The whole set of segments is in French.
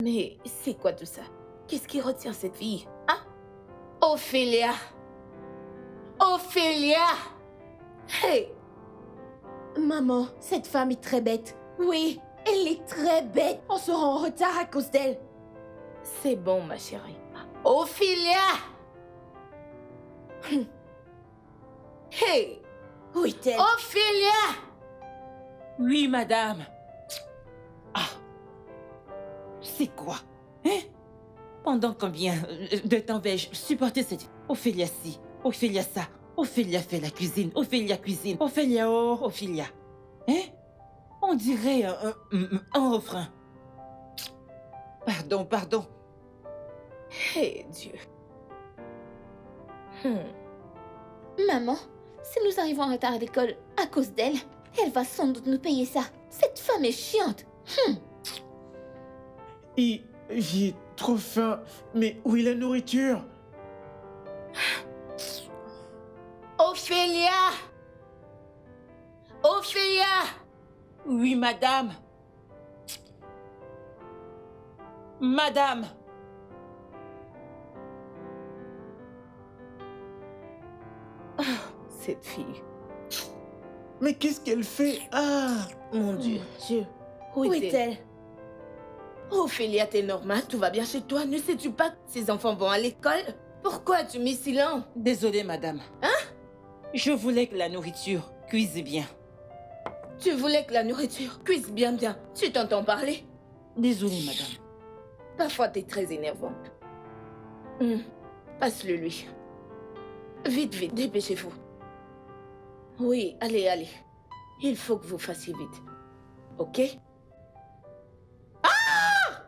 Mais c'est quoi tout ça? Qu'est-ce qui retient cette fille? Hein? Ophélia! Ophélia! Hey! Maman, cette femme est très bête. Oui, elle est très bête. On sera en retard à cause d'elle. C'est bon, ma chérie. Ophélia! Hey! Où est-elle? Ophélia! Oui, madame. Ah, c'est quoi? Hein? Pendant combien de temps vais-je supporter cette... Ophélia ci, Ophélia ça, Ophélia fait la cuisine, Ophélia cuisine, Ophélia oh, Ophélia. Hein? On dirait un refrain. Pardon, pardon. Hey, Dieu. Maman, si nous arrivons en retard à l'école à cause d'elle, elle va sans doute nous payer ça. Cette femme est chiante. Et j'ai trop faim. Mais où est la nourriture? Ophélia! Ophélia! Oui, madame. Madame. Cette fille. Mais qu'est-ce qu'elle fait? Ah! Mon Dieu. Dieu. Où Où est-elle? est-elle? Ophélia, t'es normal? Tout va bien chez toi? Ne sais-tu pas que ces enfants vont à l'école? Pourquoi tu mets si lent? Désolée, madame. Hein? Je voulais que la nourriture cuise bien. Tu voulais que la nourriture cuise bien. Tu t'entends parler? Désolée, madame. Parfois, t'es très énervante. Passe-le lui. Vite, dépêchez-vous. Oui, allez. Il faut que vous fassiez vite. Ok? Ah!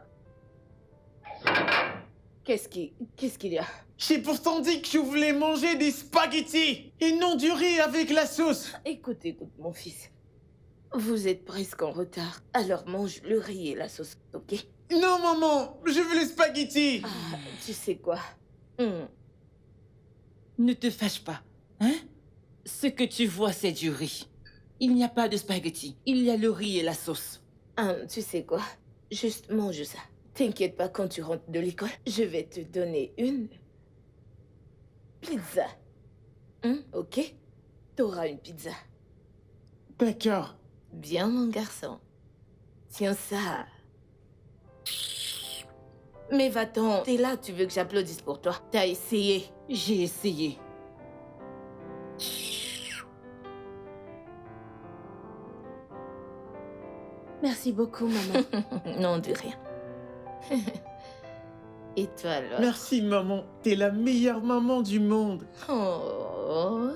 Qu'est-ce qu'il y a? J'ai pourtant dit que je voulais manger des spaghettis et non du riz avec la sauce. Écoute, mon fils. Vous êtes presque en retard. Alors mange le riz et la sauce, ok? Non, maman, je veux les spaghettis. Ah, tu sais quoi? Ne te fâche pas, hein? Ce que tu vois, c'est du riz. Il n'y a pas de spaghettis. Il y a le riz et la sauce. Tu sais quoi? Juste mange ça. T'inquiète pas, quand tu rentres de l'école, je vais te donner une pizza. Ok? T'auras une pizza. D'accord. Bien, mon garçon. Tiens ça. Mais va-t'en, t'es là, tu veux que j'applaudisse pour toi. T'as essayé. J'ai essayé. Merci beaucoup, maman. Non, de rien. Et toi alors? Merci, maman. T'es la meilleure maman du monde. Oh.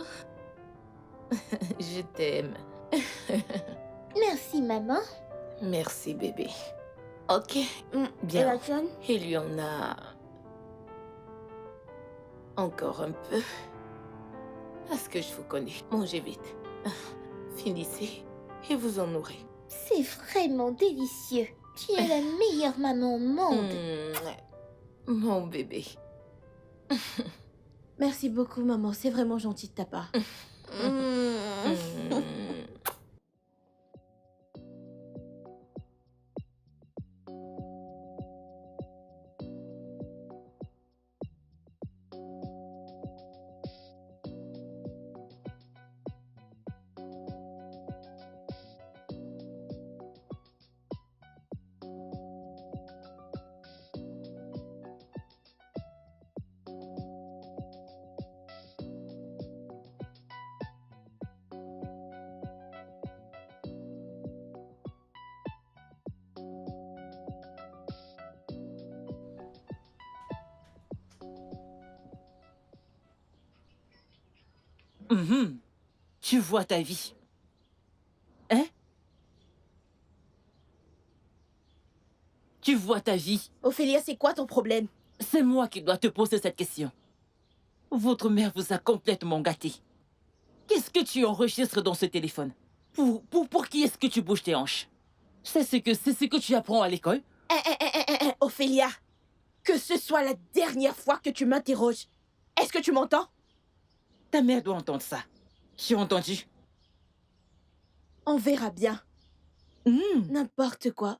Je t'aime. Merci, maman. Merci, bébé. Ok, Et bien. la John? Il y en a... encore un peu. Parce que je vous connais. Mangez vite. Finissez et vous en aurez. C'est vraiment délicieux. Tu es la meilleure maman au monde. Mon bébé. Merci beaucoup, maman. C'est vraiment gentil de ta part. Tu vois ta vie. Hein? Tu vois ta vie. Ophélia, c'est quoi ton problème? C'est moi qui dois te poser cette question. Votre mère vous a complètement gâté. Qu'est-ce que tu enregistres dans ce téléphone? Pour qui est-ce que tu bouges tes hanches? C'est ce que tu apprends à l'école? Ophélia, que ce soit la dernière fois que tu m'interroges. Est-ce que tu m'entends? Ta mère doit entendre ça. Tu as entendu? On verra bien. N'importe quoi.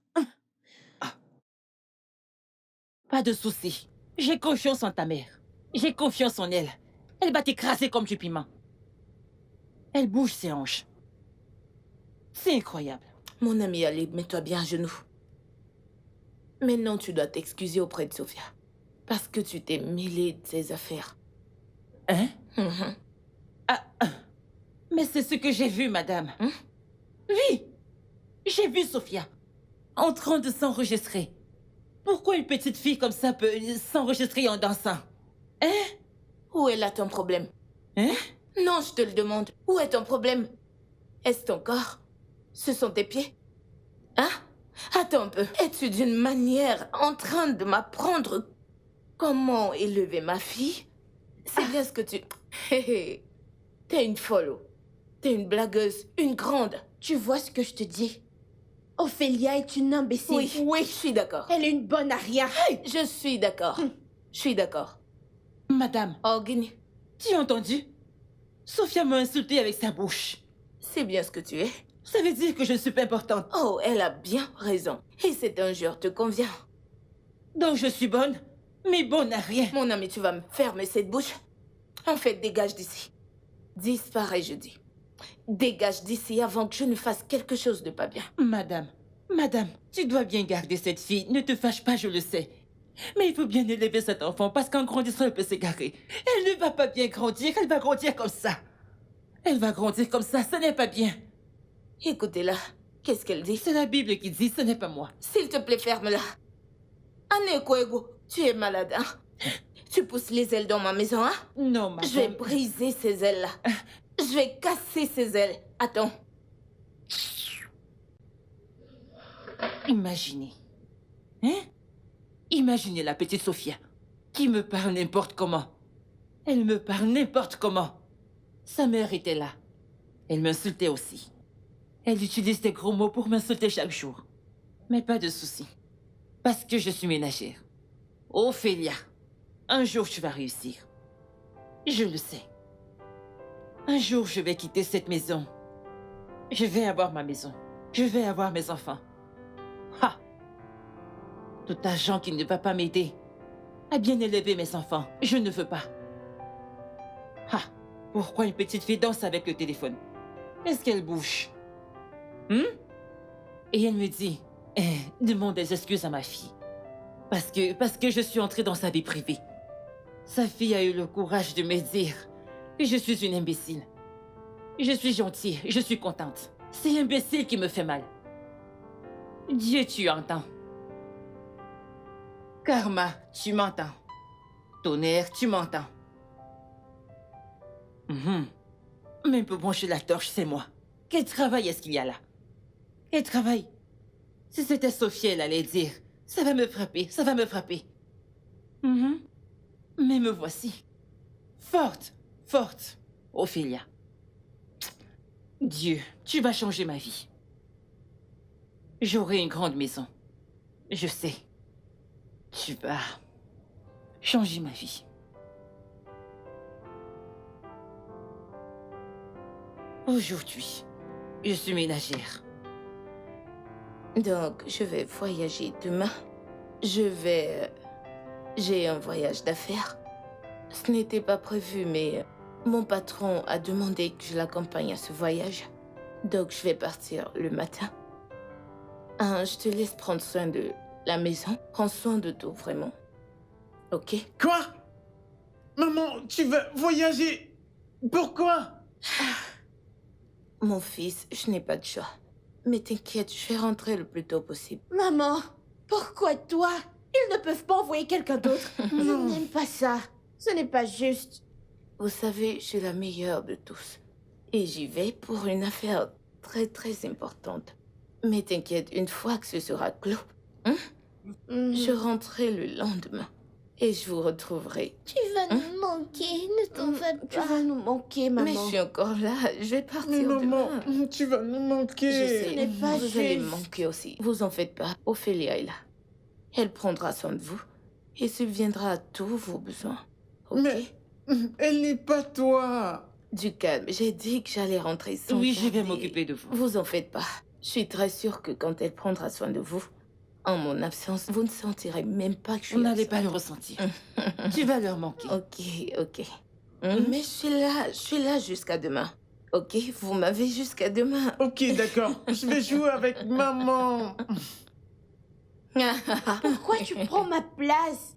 Pas de souci. J'ai confiance en ta mère. J'ai confiance en elle. Elle va t'écraser comme du piment. Elle bouge ses hanches. C'est incroyable. Mon ami Ali, mets-toi bien à genoux. Maintenant, tu dois t'excuser auprès de Sophia. Parce que tu t'es mêlé de ses affaires. Hein? Mhm. Mais c'est ce que j'ai vu, madame. Hein? Oui, j'ai vu Sophia en train de s'enregistrer. Pourquoi une petite fille comme ça peut s'enregistrer en dansant? Hein? Où est là ton problème? Hein? Non, je te le demande. Où est ton problème? Est-ce ton corps? Ce sont tes pieds? Hein? Attends un peu. Es-tu d'une manière en train de m'apprendre comment élever ma fille? C'est bien ce que tu... Hé hé. T'es une folle. T'es une blagueuse, une grande. Tu vois ce que je te dis? Ophélia est une imbécile. Oui, oui, je suis d'accord. Elle est une bonne à rien. Je suis d'accord. Je suis d'accord. Madame, Oh, Guinée, tu as entendu? Sophia m'a insultée avec sa bouche. c'est bien ce que tu es. Ça veut dire que je ne suis pas importante. Oh, elle a bien raison. Et cet injure te convient. Donc je suis bonne, mais bonne à rien. Mon ami, tu vas me fermer cette bouche? En fait, dégage d'ici. Disparais, je dis. Dégage d'ici avant que je ne fasse quelque chose de pas bien. Madame, tu dois bien garder cette fille. Ne te fâche pas, je le sais. Mais il faut bien élever cet enfant parce qu'en grandissant, elle peut s'égarer. Elle ne va pas bien grandir, elle va grandir comme ça. Elle va grandir comme ça, ce n'est pas bien. Écoutez-la. Qu'est-ce qu'elle dit? C'est la Bible qui dit, ce n'est pas moi. S'il te plaît, ferme-la. Anekwego, tu es malade, hein? Tu pousses les ailes dans ma maison, hein? Non, madame. Je vais briser ces ailes-là. Je vais casser ces ailes. Attends. Imaginez. Hein? Imaginez la petite Sophia, qui me parle n'importe comment. Elle me parle n'importe comment. Sa mère était là. Elle m'insultait aussi. Elle utilise des gros mots pour m'insulter chaque jour. Mais pas de souci. Parce que je suis ménagère. Ophélia, un jour tu vas réussir. Je le sais. Un jour je vais quitter cette maison. Je vais avoir ma maison. Je vais avoir mes enfants. Ha! Tout agent qui ne va pas m'aider à bien élever mes enfants, je ne veux pas. Ha! Pourquoi une petite fille danse avec le téléphone? Est-ce qu'elle bouge? Et elle me dit, demande des excuses à ma fille. Parce que je suis entrée dans sa vie privée. Sa fille a eu le courage de me dire que je suis une imbécile. Je suis gentille, je suis contente. C'est l'imbécile qui me fait mal. Dieu, tu entends. Karma, tu m'entends. Tonnerre, tu m'entends. Même pour brancher la torche, c'est moi. Quel travail est-ce qu'il y a là? Quel travail? Si c'était Sophie, elle allait dire, ça va me frapper, ça va me frapper. Mais me voici. Forte, forte, Ophélia. Dieu, tu vas changer ma vie. J'aurai une grande maison. Je sais. Tu vas changer ma vie. Aujourd'hui, je suis ménagère. Donc, je vais voyager demain. J'ai un voyage d'affaires. Ce n'était pas prévu, mais mon patron a demandé que je l'accompagne à ce voyage. Donc, je vais partir le matin. Je te laisse prendre soin de la maison. Prends soin de tout, vraiment. Ok? Quoi? Maman, tu vas voyager? Pourquoi? Mon fils, je n'ai pas de choix. Mais t'inquiète, je vais rentrer le plus tôt possible. Maman, pourquoi toi? Ils ne peuvent pas envoyer quelqu'un d'autre. Je n'aime pas ça. Ce n'est pas juste. Vous savez, je suis la meilleure de tous. Et j'y vais pour une affaire très très importante. Mais t'inquiète, une fois que ce sera clos, je rentrerai le lendemain. Et je vous retrouverai. Tu vas nous manquer, ne t'en vas pas. Tu vas nous manquer, maman. Mais je suis encore là, je vais Mais partir maman, demain. tu vas nous manquer. Je sais, Ce n'est pas vous allez me juste. manquer aussi. Vous en faites pas, Ophélia est là. Elle prendra soin de vous et subviendra à tous vos besoins. Ok? Mais elle n'est pas toi. Du calme, j'ai dit que j'allais rentrer sans Oui, je vais tarder. m'occuper de vous. Vous en faites pas. Je suis très sûre que quand elle prendra soin de vous, En mon absence, vous ne sentirez même pas que je suis Vous n'allez absente. pas le ressentir. Tu vas leur manquer. Ok, ok. Mais je suis là jusqu'à demain. Ok, vous m'avez jusqu'à demain. Ok, d'accord. Je vais jouer avec maman. Pourquoi tu prends ma place?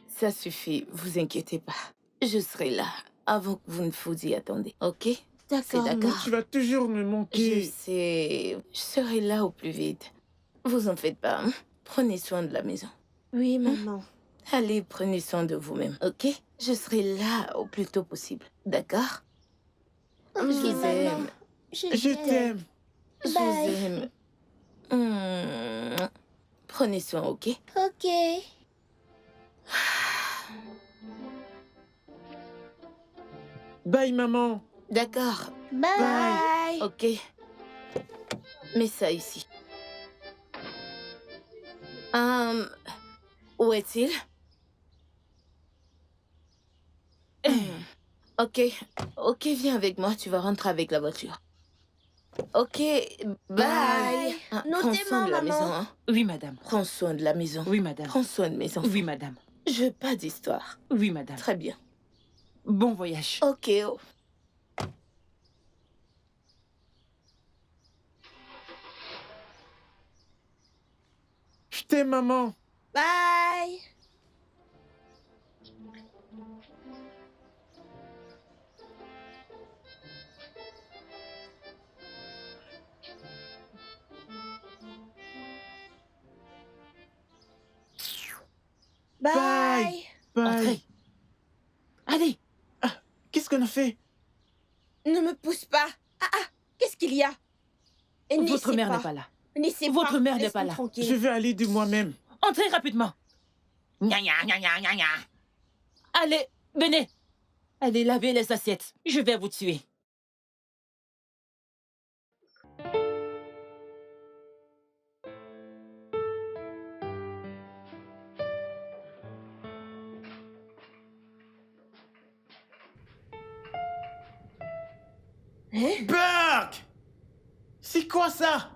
Ça suffit, vous inquiétez pas. Je serai là avant que vous ne vous y attendez, ok? C'est D'accord, d'accord. Tu vas toujours me Je manquer. sais, je serai là au plus vite. Vous en faites pas, hein? Prenez soin de la maison. Oui, maman. Allez, prenez soin de vous-même, ok? Je serai là au plus tôt possible, d'accord? Ok, Je vous maman. aime. Je t'aime. Je Bye. vous aime. Prenez soin, ok? Ok. Bye, maman. D'accord, Bye. Bye. ok. Mets ça ici. Où est-il? Ok, ok, viens avec moi, tu vas rentrer avec la voiture. Ok, bye. Nous Prends t'aimons, soin de la maman. maison, hein. Oui, madame. Prends soin de la maison. Oui, madame. Prends soin de mes enfants. Oui, madame. Je veux pas d'histoire. Oui, madame. Très bien. Bon voyage. Ok, oh. Je t'aime, maman. Bye. Bye. Bye. Entrez. Allez. Qu'est-ce qu'on a fait? Ne me pousse pas. Qu'est-ce qu'il y a? Votre mère n'est pas là. Laissez Votre pas. mère n'est Laisse-moi pas là. tranquille. Je vais aller de moi-même. Entrez rapidement. Gna gna gna gna gna gna. Allez, venez. Allez laver les assiettes. Je vais vous tuer. Burke! C'est quoi ça?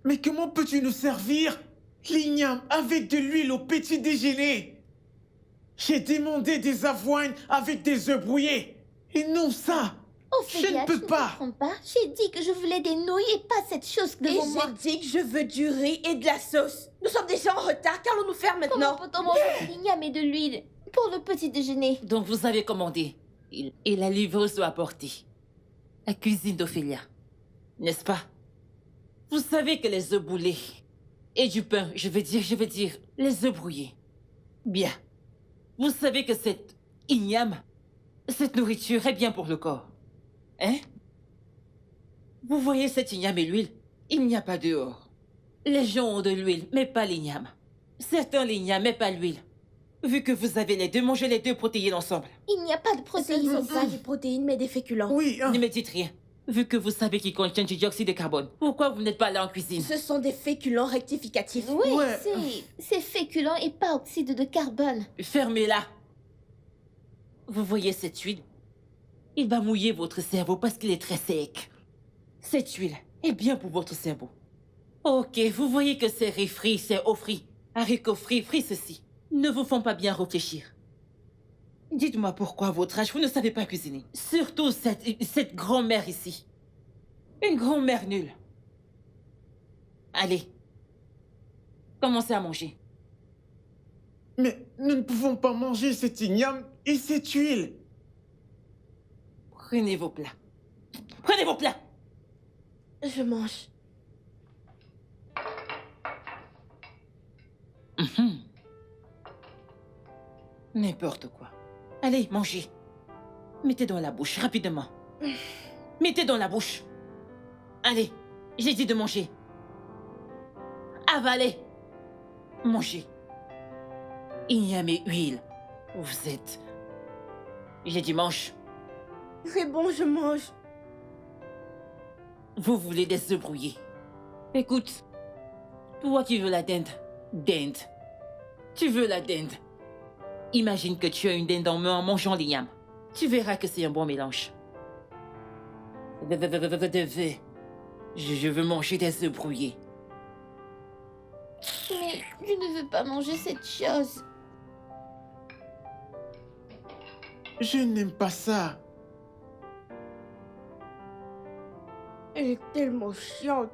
Mais comment peux-tu nous servir l'igname avec de l'huile au petit déjeuner? J'ai demandé des avoines avec des œufs brouillés. Et non ça! Ophélia, Je ne peux pas. comprends pas. J'ai dit que je voulais des nouilles et pas cette chose Et devant moi. j'ai dit que je veux du riz et de la sauce. Nous sommes déjà en retard. Qu'allons-nous faire Comment maintenant? peut-on manger de l'igname et de l'huile pour le petit déjeuner? Donc vous avez commandé. Et la livreuse doit apporter. La cuisine d'Ophélia. N'est-ce pas? Vous savez que les œufs boulés et du pain, je veux dire, les œufs brouillés. Bien. Vous savez que cette igname, cette nourriture est bien pour le corps. Hein? Vous voyez cette igname et l'huile? Il n'y a pas dehors. Les gens ont de l'huile, mais pas l'igname. Certains l'igname, mais pas l'huile. Vu que vous avez les deux, mangez les deux protéines ensemble. Il n'y a pas de Ce protéines. ne sont pas des protéines, mais des féculents. Oui, hein. Ne me dites rien. Vu que vous savez qu'il contient du dioxyde de carbone, pourquoi vous n'êtes pas là en cuisine? Ce sont des féculents rectificatifs. Oui, Ouais. c'est féculent et pas oxyde de carbone. Fermez-la. Vous voyez cette huile? Il va mouiller votre cerveau parce qu'il est très sec. Cette huile est bien pour votre cerveau. Ok, vous voyez que ces riz frits, ces eaux frits, haricots frits ceci, ne vous font pas bien réfléchir. Dites-moi pourquoi à votre âge, vous ne savez pas cuisiner. Surtout cette grand-mère ici. Une grand-mère nulle. Allez. Commencez à manger. Mais nous ne pouvons pas manger cette igname et cette huile. Prenez vos plats. Prenez vos plats. Je mange. N'importe quoi. Allez, mangez. Mettez dans la bouche, rapidement. Mettez dans la bouche. Allez, j'ai dit de manger. Avalez. Mangez. Igname et huile. Vous êtes... J'ai dit mange. C'est bon, je mange. Vous voulez des œufs brouillés. Écoute, Toi qui veux la dinde. Dinde. Tu veux la dinde. Imagine que tu as une dinde en main en mangeant l'igname. Tu verras que c'est un bon mélange. Je veux manger des œufs brouillés. Mais je ne veux pas manger cette chose. Je n'aime pas ça. Elle est tellement chiante.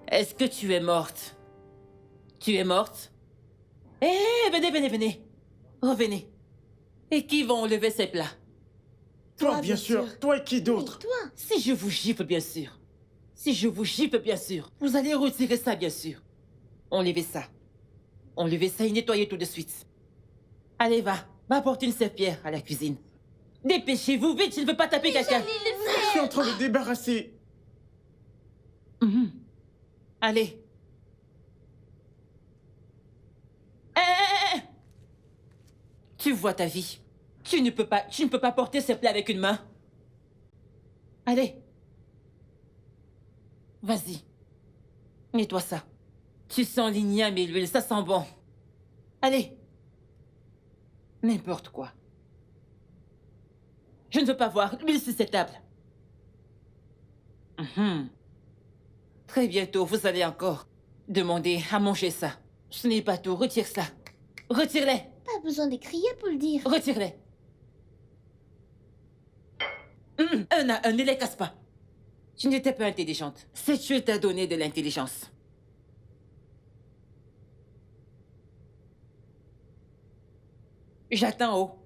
Est-ce que tu es morte? Tu es morte? Eh, venez. Revenez. Et qui va enlever ces plats? Toi, bien sûr. Toi et qui d'autre? Toi, Si je vous gifle, bien sûr. Si je vous gifle, bien sûr. Vous allez retirer ça, bien sûr. Enlevez ça. Enlevez ça et nettoyez tout de suite. Allez, va apporter une serpillère à la cuisine. Dépêchez-vous, vite, je ne veux pas taper quelqu'un. Je suis en train de débarrasser. Allez. Tu vois ta vie. Tu ne peux pas porter ces plats avec une main. Allez. Vas-y. Nettoie ça. Tu sens l'igname et l'huile, ça sent bon. Allez. N'importe quoi. Je ne veux pas voir l'huile sur cette table. Très bientôt, vous allez encore demander à manger ça. Ce n'est pas tout, retire ça. Retire-les. pas besoin de crier pour le dire. Retire-les. Un à un, ne les casse pas. Tu n'étais pas intelligente. C'est Dieu t'a donné de l'intelligence. J'attends haut.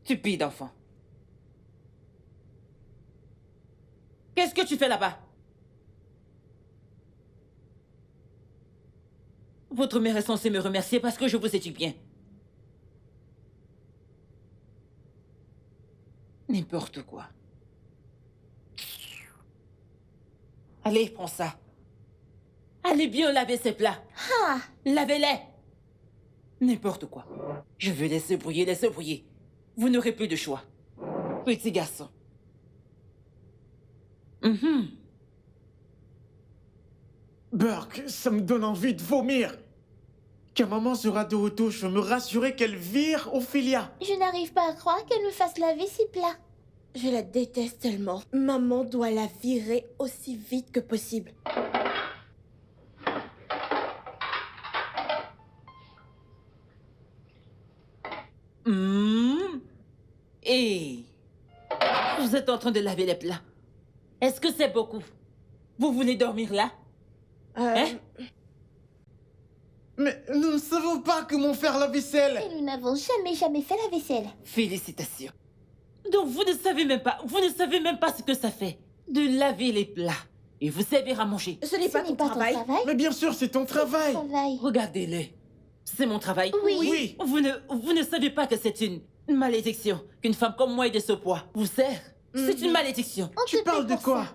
Stupide enfant. Qu'est-ce que tu fais là-bas? Votre mère est censée me remercier parce que je vous éduque bien. N'importe quoi. Allez, prends ça. Allez bien laver ces plats. Ah, Lavez-les. N'importe quoi. Je veux laisser brouiller, laisser brouiller. Vous n'aurez plus de choix. Petit garçon. Burke, ça me donne envie de vomir. Quand maman sera de retour, je veux me rassurer qu'elle vire Ophélia. je n'arrive pas à croire qu'elle me fasse laver ses plats. Je la déteste tellement. Maman doit la virer aussi vite que possible. Et vous êtes en train de laver les plats. Est-ce que c'est beaucoup? Vous voulez dormir là? Hein? Mais nous ne savons pas comment faire la vaisselle. Et nous n'avons jamais fait la vaisselle. Félicitations. Donc vous ne savez même pas ce que ça fait de laver les plats et vous servir à manger. Ce n'est pas ton travail. Mais bien sûr, c'est ton travail. Regardez-le. C'est mon travail. Oui. Vous ne savez pas que c'est une malédiction qu'une femme comme moi ait de ce poids vous sert. C'est une malédiction. On Tu te parles paie de pour quoi? ça.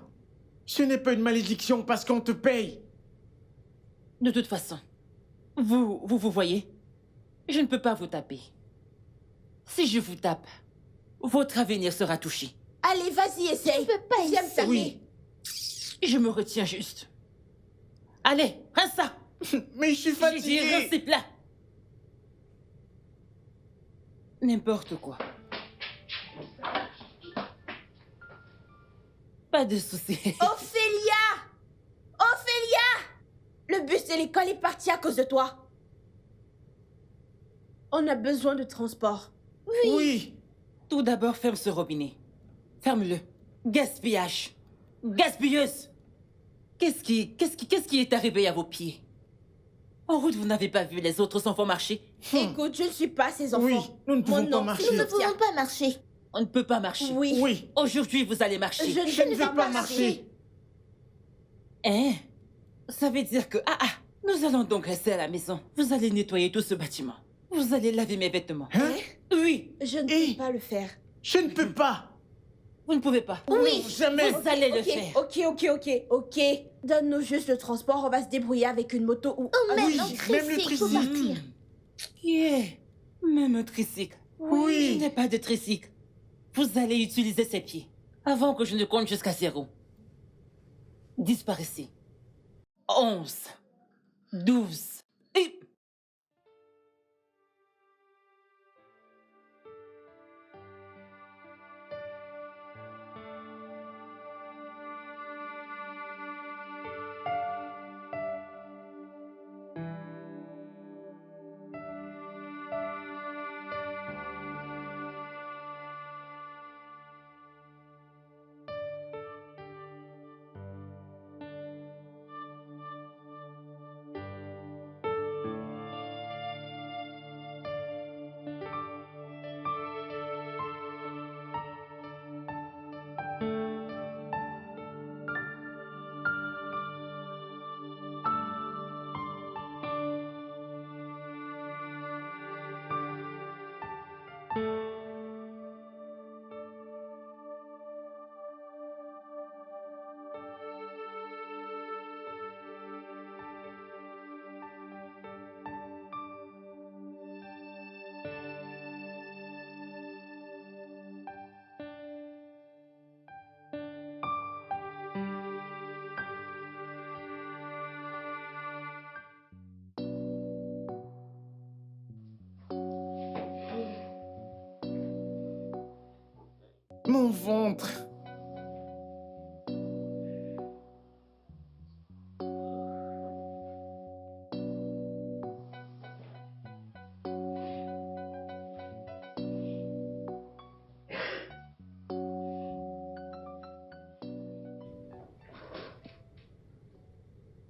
Ce n'est pas une malédiction parce qu'on te paye. De toute façon, vous voyez, je ne peux pas vous taper. Si je vous tape, votre avenir sera touché. Allez, vas-y, essaye. Tu peux pas Viens me essayer. taper. Je me retiens juste. Allez, rince ça. Mais je suis J'ai dit fatigué. rince ces plats. N'importe quoi. Pas de souci. Ophélia! Ophélia! Le bus de l'école est parti à cause de toi. On a besoin de transport. Oui. Tout d'abord, ferme ce robinet. Ferme-le. Gaspillage. Gaspilleuse. Qu'est-ce qui est arrivé à vos pieds? En route, vous n'avez pas vu les autres enfants marcher? Écoute, je ne suis pas ces enfants. Oui, nous ne pouvons Mon pas nom, marcher. Nous ne Cynthia. pouvons pas marcher. On ne peut pas marcher. Oui. Oui. Aujourd'hui, vous allez marcher. Je ne vais pas marcher. Hein? Ça veut dire que... nous allons donc rester à la maison. Vous allez nettoyer tout ce bâtiment. Vous allez laver mes vêtements. Hein? Oui. Je ne Et- peux pas le faire. Je ne peux pas. Vous ne pouvez pas. Oui. Jamais. Vous allez le Ok, faire. ok. Donne-nous juste le transport, on va se débrouiller avec une moto ou... Oh, oui, maintenant, même le tricycle, faut tricycle. partir. Yeah. Même un tricycle. Oui. Je n'ai pas de tricycle. Vous allez utiliser ses pieds avant que je ne compte jusqu'à 0. Disparaissez. 11, 12 et... Mon ventre.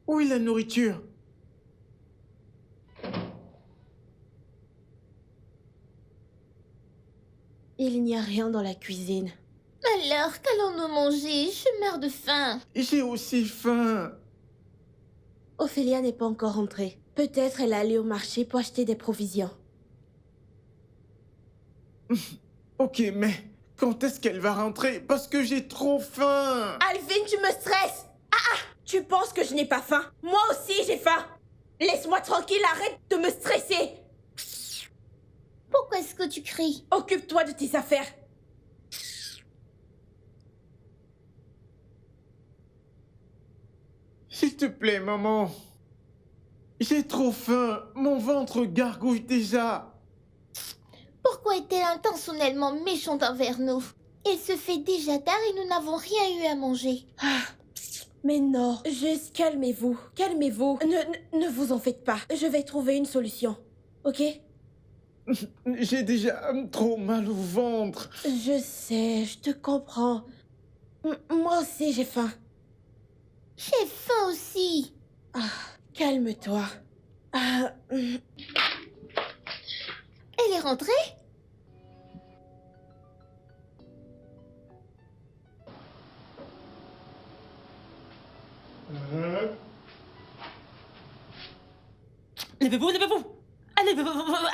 Où est la nourriture? Il n'y a rien dans la cuisine. Alors, qu'allons-nous manger? Je meurs de faim. J'ai aussi faim. Ophélia n'est pas encore rentrée. Peut-être elle est allée au marché pour acheter des provisions. Ok, mais quand est-ce qu'elle va rentrer? Parce que j'ai trop faim. Alvin, tu me stresses! Tu penses que je n'ai pas faim? Moi aussi, j'ai faim! Laisse-moi tranquille, arrête de me stresser! Pourquoi est-ce que tu cries? Occupe-toi de tes affaires! S'il te plaît, maman. J'ai trop faim. Mon ventre gargouille déjà. Pourquoi est-elle intentionnellement méchante envers nous? Il se fait déjà tard et nous n'avons rien eu à manger. Mais non, juste calmez-vous, calmez-vous. Ne vous en faites pas. Je vais trouver une solution, ok? J'ai déjà trop mal au ventre. Je sais, je te comprends. Moi aussi, j'ai faim. J'ai faim aussi. Calme-toi. Elle est rentrée? Levez-vous, levez-vous. Allez,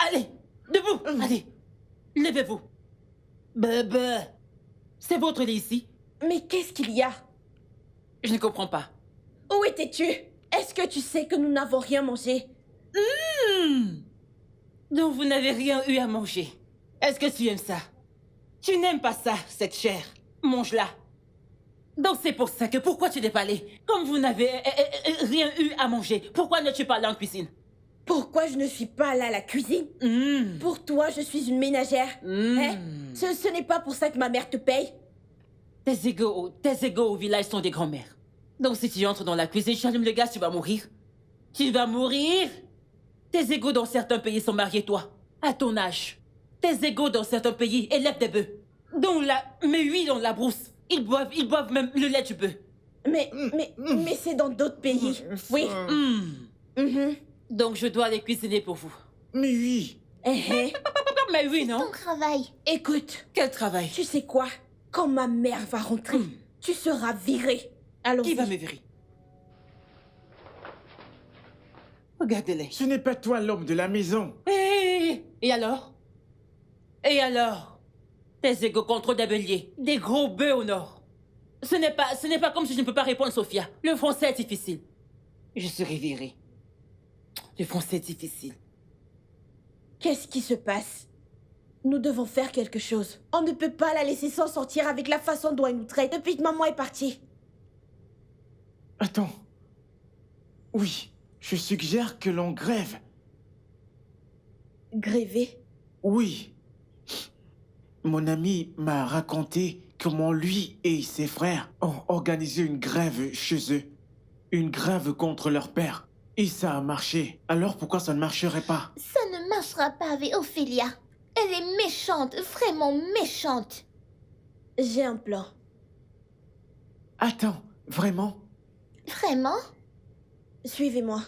allez. Debout, allez. Levez-vous. Bébé. C'est votre lit ici? Mais qu'est-ce qu'il y a? Je ne comprends pas. Où étais-tu? Est-ce que tu sais que nous n'avons rien mangé? Donc vous n'avez rien eu à manger. Est-ce que tu aimes ça? Tu n'aimes pas ça, cette chair. Mange-la. Donc c'est pour ça que pourquoi tu n'es pas allé? Comme vous n'avez rien eu à manger, pourquoi ne tu pas allé en cuisine? Pourquoi je ne suis pas là à la cuisine? Pour toi, je suis une ménagère. Hein? Ce n'est pas pour ça que ma mère te paye. Tes égaux au village sont des grands-mères. Donc si tu entres dans la cuisine, j'allume le gaz, tu vas mourir. Tu vas mourir. Tes égaux dans certains pays sont mariés, toi, à ton âge. Tes égaux dans certains pays élèvent des bœufs. Mais oui, dans la brousse. Ils boivent même le lait du bœuf. Mais c'est dans d'autres pays. Oui. Mhm. Donc je dois aller cuisiner pour vous. Mais oui. Mais oui, non? Ton travail. Écoute, Quel travail? tu sais quoi? Quand ma mère va rentrer, tu seras virée. Allons-y. Qui va me virer? Regardez-les. Ce n'est pas toi l'homme de la maison. Et alors? Et alors? Tes égaux contre des béliers, des gros bœufs au nord. Ce n'est pas comme si je ne peux pas répondre, Sophia. Le français est difficile. Je serai virée. Le français est difficile. Qu'est-ce qui se passe? Nous devons faire quelque chose. On ne peut pas la laisser s'en sortir avec la façon dont elle nous traite depuis que maman est partie. Attends. Oui, je suggère que l'on grève. Gréver? Oui. Mon ami m'a raconté comment lui et ses frères ont organisé une grève chez eux. Une grève contre leur père. Et ça a marché. Alors pourquoi ça ne marcherait pas? Ça ne marchera pas avec Ophélia. Elle est méchante, vraiment méchante. J'ai un plan. Attends, vraiment? Vraiment? Suivez-moi.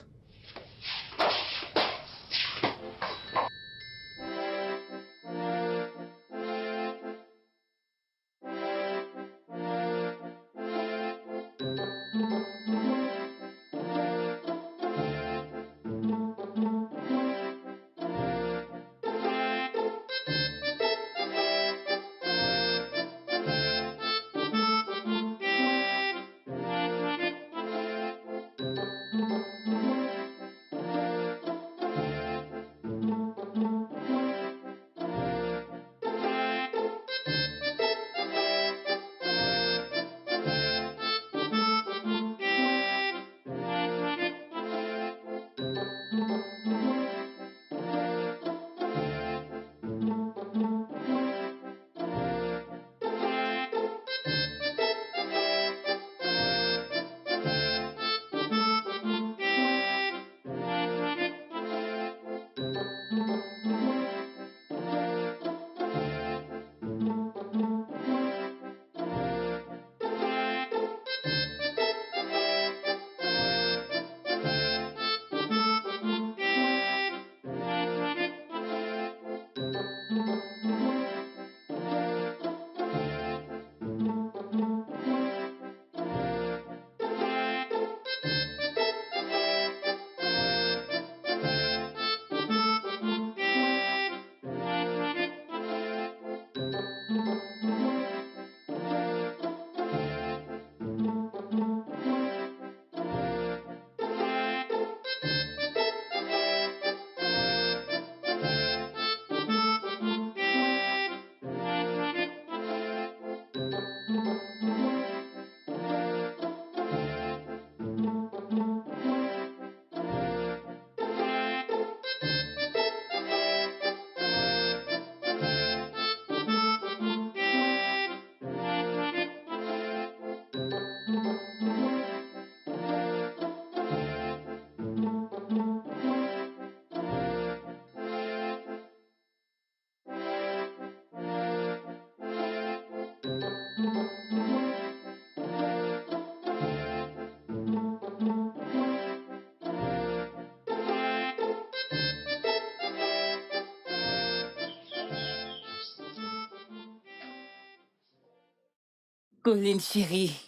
Colline chérie.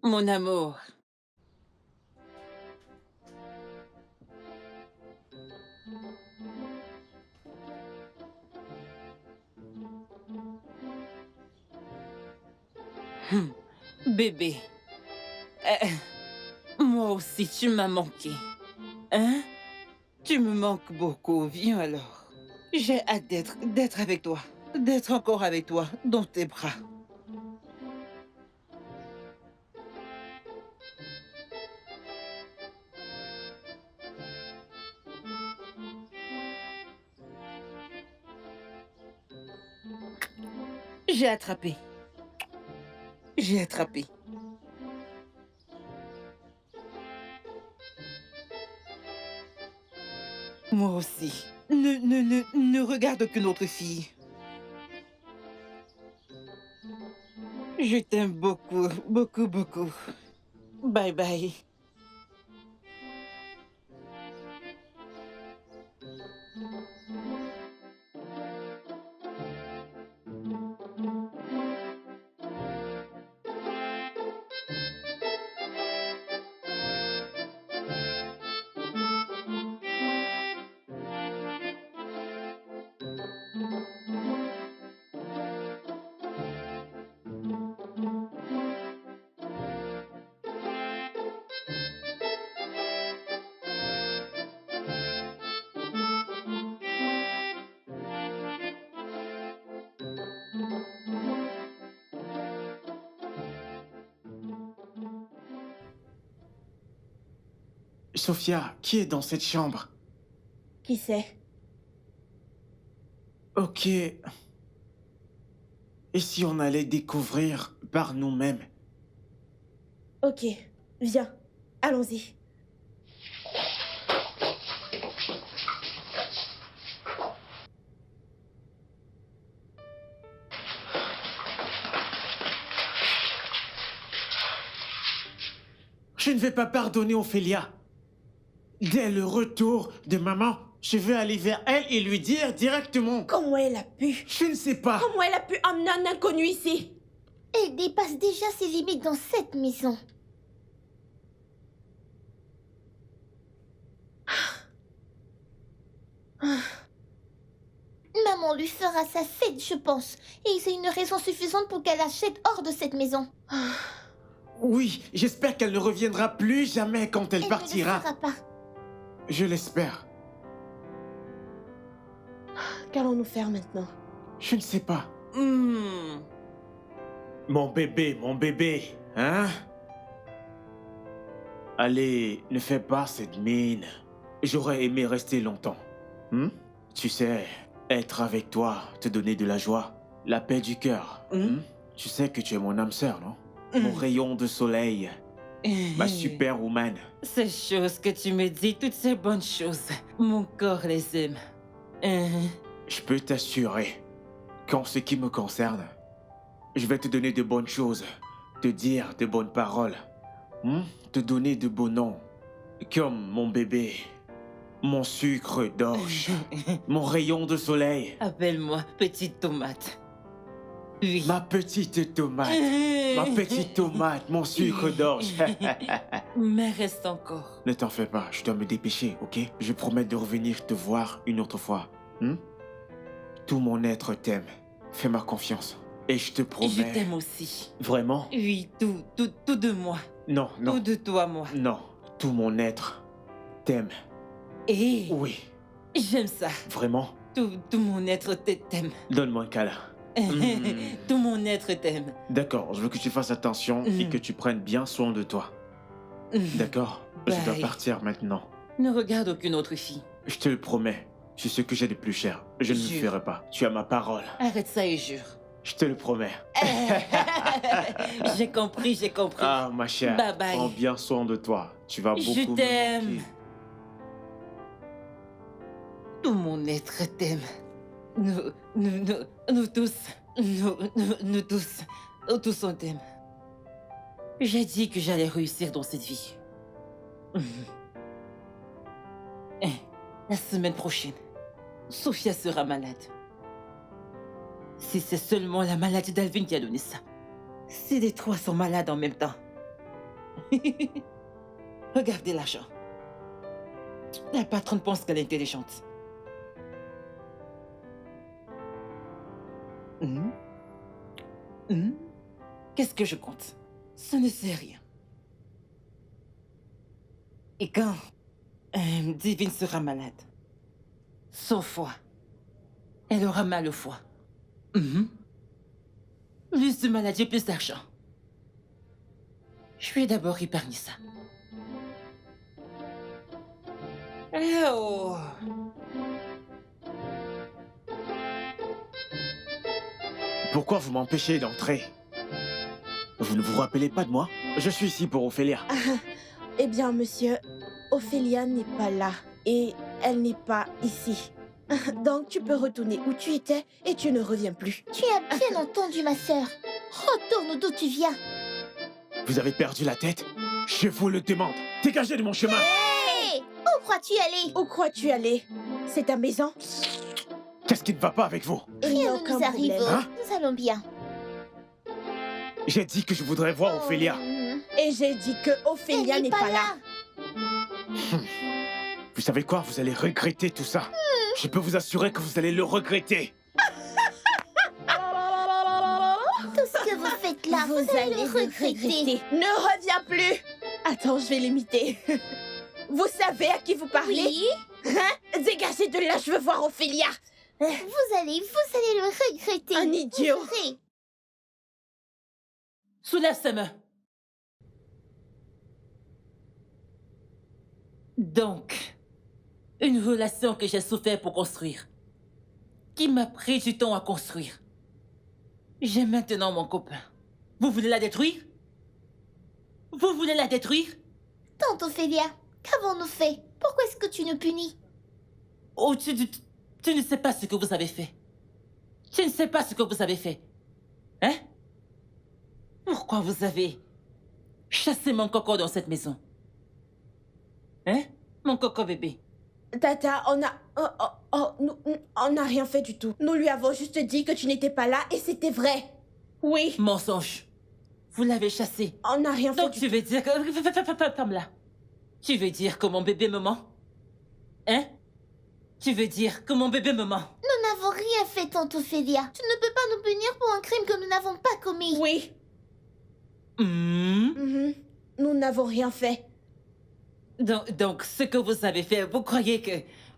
Mon amour. Bébé. Moi aussi, tu m'as manqué. Hein? Tu me manques beaucoup. Viens alors. J'ai hâte d'être avec toi. D'être encore avec toi, dans tes bras. J'ai attrapé. J'ai attrapé. Moi aussi. Ne regarde aucune autre fille. Je t'aime beaucoup, beaucoup, beaucoup. Bye bye. Sophia, qui est dans cette chambre? Qui sait? Ok. Et si on allait découvrir par nous-mêmes? Ok, viens, allons-y. Je ne vais pas pardonner Ophélia. Dès le retour de maman, je vais aller vers elle et lui dire directement. Comment elle a pu? Je ne sais pas. Comment elle a pu emmener un inconnu ici? Elle dépasse déjà ses limites dans cette maison. Maman lui fera sa fête, je pense. Et c'est une raison suffisante pour qu'elle achète hors de cette maison. Oui, j'espère qu'elle ne reviendra plus jamais quand elle Elle partira. ne le fera pas. Je l'espère. Qu'allons-nous faire maintenant? Je ne sais pas. Hmm. Mon bébé, hein? Allez, ne fais pas cette mine. J'aurais aimé rester longtemps. Tu sais, être avec toi, te donner de la joie, la paix du cœur. Tu sais que tu es mon âme sœur, non? Mon rayon de soleil, ma superwoman. Ces choses que tu me dis, toutes ces bonnes choses, mon corps les aime. Je peux t'assurer qu'en ce qui me concerne, je vais te donner de bonnes choses, te dire de bonnes paroles, te donner de beaux noms, comme mon bébé, mon sucre d'orge, mon rayon de soleil. Appelle-moi petite tomate. Oui. Ma petite tomate, ma petite tomate, mon sucre d'orge. Mais reste encore. Ne t'en fais pas, je dois me dépêcher, ok? Je promets de revenir te voir une autre fois. Tout mon être t'aime. Fais-moi confiance. Et je te promets... Je t'aime aussi. Vraiment? Oui, tout de moi. Non, non. Tout de toi, moi. Non, tout mon être t'aime. Et Oui, j'aime ça. vraiment? Tout mon être t'aime. Donne-moi un câlin. Tout mon être t'aime. D'accord, je veux que tu fasses attention et que tu prennes bien soin de toi. D'accord? Je dois Bye. partir maintenant. Ne regarde aucune autre fille. Je te le promets. C'est ce que j'ai de plus cher. Je ne le Jure. ferai pas. Tu as ma parole. Arrête ça et jure. Je te le promets. J'ai compris. Ah, ma chère. Bye bye. Prends bien soin de toi. Tu vas beaucoup Je me t'aime. manquer. Tout mon être t'aime. Nous tous. Nous tous on t'aime. J'ai dit que j'allais réussir dans cette vie. La semaine prochaine, Sophia sera malade. Si c'est seulement la maladie d'Alvin qui a donné ça. Si les trois sont malades en même temps. Regardez l'argent. La patronne pense qu'elle est intelligente. Qu'est-ce que je compte? Ça ne sait rien. Et quand Divine sera malade, son foie, elle aura mal au foie. Plus de maladie, plus d'argent. Je vais d'abord épargner ça. Oh! Pourquoi vous m'empêchez d'entrer? Vous ne vous rappelez pas de moi? Je suis ici pour Ophélia. Eh bien, monsieur, Ophélia n'est pas là. Et elle n'est pas ici. Donc, tu peux retourner où tu étais et tu ne reviens plus. Tu as bien entendu, ma sœur. Retourne d'où tu viens. Vous avez perdu la tête? Je vous le demande. Dégagez de mon chemin. Hé! Où crois-tu aller? Où crois-tu aller? C'est ta maison? Qu'est-ce qui ne va pas avec vous? Il n'y a Rien ne aucun nous arrive. problème. Hein? Nous allons bien. J'ai dit que je voudrais voir Ophélia. Et j'ai dit que Ophélia Elle n'est pas là. Vous savez quoi? Vous allez regretter tout ça. Je peux vous assurer que vous allez le regretter. Tout ce que vous faites là, vous allez le regretter. Ne reviens plus. Attends, je vais l'imiter. Vous savez à qui vous parlez? Oui, Hein? Dégagez de là, je veux voir Ophélia. vous allez le regretter. Un idiot. Vous verrez. Soulève ses mains. Donc, une relation que j'ai souffert pour construire, qui m'a pris du temps à construire. J'ai maintenant mon copain. Vous voulez la détruire? Vous voulez la détruire? Tante Ophélia, qu'avons-nous fait? Pourquoi est-ce que tu nous punis? Oh, tu ne sais pas ce que vous avez fait. Tu ne sais pas ce que vous avez fait. Hein? Pourquoi vous avez chassé mon coco dans cette maison? Hein? Mon coco bébé. Tata, on n'a rien fait du tout. Nous lui avons juste dit que tu n'étais pas là et c'était vrai. Oui, Mensonge. Vous l'avez chassé. on n'a rien fait Donc du tu veux dire que... Ferme là. Tu veux dire que mon bébé me ment? Hein? Tu veux dire que mon bébé me ment? Nous n'avons rien fait, tante Ophélia. Tu ne peux pas nous punir pour un crime que nous n'avons pas commis. Oui. Nous n'avons rien fait. Donc, ce que vous avez fait, vous croyez que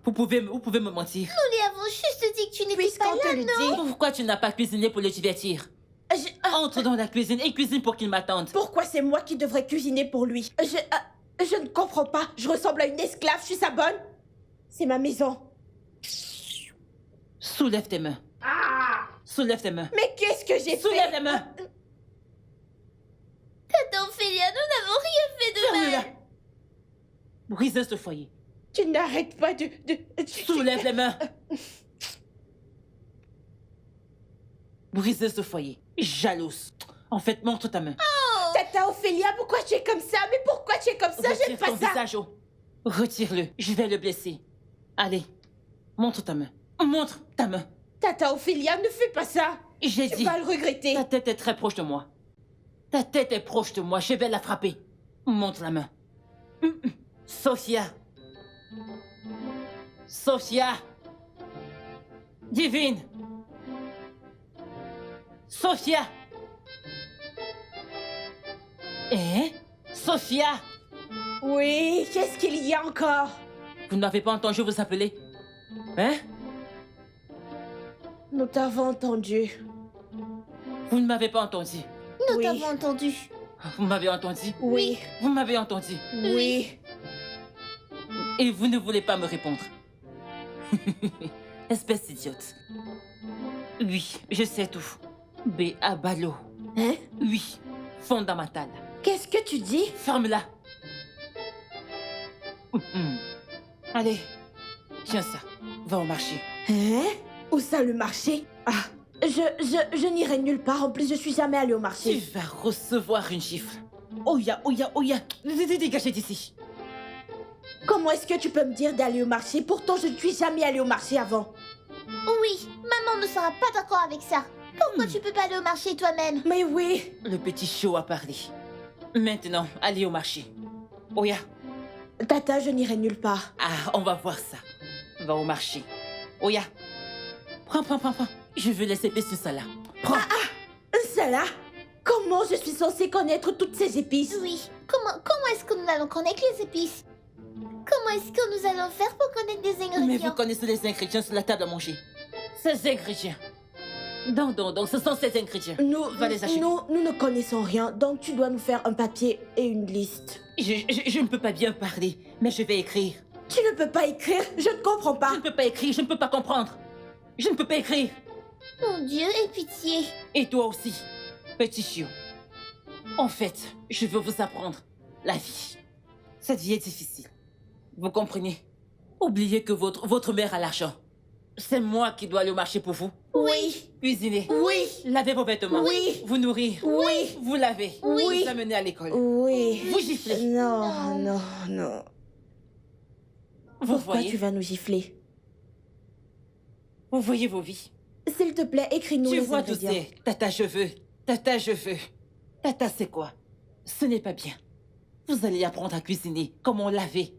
vous pouvez me mentir? Nous lui avons juste dit que tu n'étais pas Puisqu'on te là, le non? dit, Pourquoi tu n'as pas cuisiné pour le divertir? Entre dans la cuisine et cuisine pour qu'il m'attende. pourquoi c'est moi qui devrais cuisiner pour lui? Je ne comprends pas. Je ressemble à une esclave, je suis sa bonne. C'est ma maison. Soulève tes mains. Soulève tes mains. Mais qu'est-ce que j'ai Soulève fait? les mains. Tante Ophélia, nous n'avons rien fait de Ferme-la. mal. Brisez ce foyer. Tu n'arrêtes pas de... Soulève les mains. Brisez ce foyer. Jalouse. En fait, montre ta main. Tata Ophélia, pourquoi tu es comme ça? Mais pourquoi tu es comme ça? J'aime Retire pas ton ça. visage haut. Retire-le. Je vais le blesser. Allez. Montre ta main. Montre ta main. Tata Ophélia, ne fais pas ça. J'ai Tu dit. vas le regretter. Ta tête est très proche de moi. Ta tête est proche de moi. Je vais la frapper. Montre la main. Sophia. Sophia. Divine. Sophia. Sophia. Oui, qu'est-ce qu'il y a encore? Vous ne m'avez pas entendu vous appeler? Hein? Nous t'avons entendu. Vous ne m'avez pas entendu. Nous Oui. t'avons entendu. Vous m'avez entendu. Oui, Vous m'avez entendu. oui. Et vous ne voulez pas me répondre. Espèce d'idiote. Oui, je sais tout. B à ballot. Hein? Oui, fondamental. Qu'est-ce que tu dis? Ferme-la. Allez, tiens ça. Va au marché. Hein? Où ça, le marché? Ah, je n'irai nulle part. En plus, je suis jamais allée au Tu marché. vas recevoir une gifle. Oya. Dégagez d'ici. Comment est-ce que tu peux me dire d'aller au marché? Pourtant, je ne suis jamais allée au marché avant. Oui, maman ne sera pas d'accord avec ça. Pourquoi tu peux pas aller au marché toi-même? Mais oui. Le petit show a parlé. Maintenant, allez au marché. Oya. Tata, je n'irai nulle part. Ah, on va voir ça. Va au marché. Oya. Prends. Je veux laisser pisser ça là. Prends. Ça là? Comment je suis censée connaître toutes ces épices? Oui. Comment est-ce que nous allons connaître les épices? Comment est-ce que nous allons faire pour connaître des Mais vous ingrédients? connaissez les ingrédients sur la table à manger. Ces ingrédients. Donc, ce sont ces ingrédients. Va les acheter. Nous ne connaissons rien, donc tu dois nous faire un papier et une liste. Je ne peux pas bien parler, mais je vais écrire. Tu ne peux pas écrire? Je ne comprends Je pas. ne peux pas écrire, je ne peux pas comprendre. Je ne peux pas écrire. Mon Dieu, aie pitié. Et toi aussi, petit chiot. En fait, je veux vous apprendre la vie. Cette vie est difficile. Vous comprenez? Oubliez que votre mère a l'argent. C'est moi qui dois aller au marché pour vous. Oui. Cuisiner. Oui. Laver vos vêtements. Oui. Vous nourrir. Oui. Vous laver. Oui. Vous amener à l'école. Oui. Vous gifler. Non. Vous Pourquoi voyez? tu vas nous gifler? Vous voyez vos vies. S'il te plaît, écris-nous Tu les vois tous ingrédients. ces tata je veux. Tata je veux. Tata c'est quoi? Ce n'est pas bien. Vous allez apprendre à cuisiner, comment laver,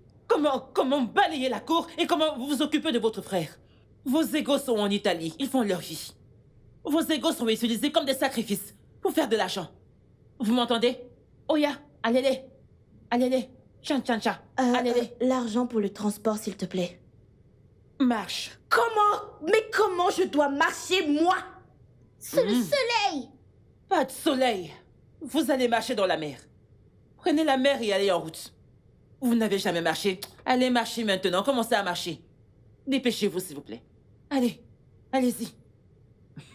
comment balayer la cour et comment vous occuper de votre frère. Vos égos sont en Italie, ils font leur vie. Vos égos sont utilisés comme des sacrifices pour faire de l'argent. Vous m'entendez? Oya, allez-les. Tcha. Allez-les. L'argent pour le transport, s'il te plaît. Marche. Mais comment je dois marcher, moi? C'est le soleil. Pas de soleil. Vous allez marcher dans la mer. Prenez la mer et allez en route. Vous n'avez jamais marché. Allez marcher maintenant, commencez à marcher. Dépêchez-vous, s'il vous plaît. Allez, allez-y.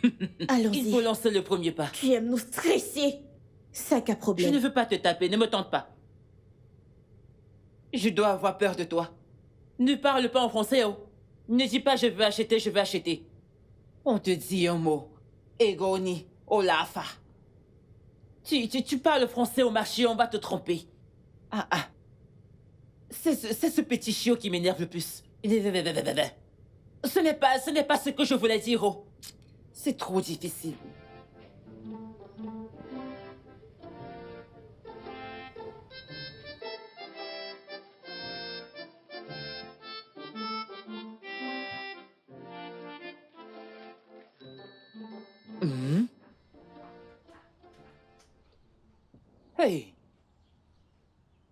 Il Allons-y. faut lancer le premier pas. Tu aimes nous stresser. Sac à Je problème. ne veux pas te taper, ne me tente pas. Je dois avoir peur de toi. Ne parle pas en français, oh. Ne dis pas je veux acheter, je veux acheter. On te dit un mot. Egoni, Olafa. Tu parles français au marché, on va te tromper. Ah ah. C'est ce petit chiot qui m'énerve le plus. Ce n'est pas ce que je voulais dire, oh. C'est trop difficile. Mhm. Hey.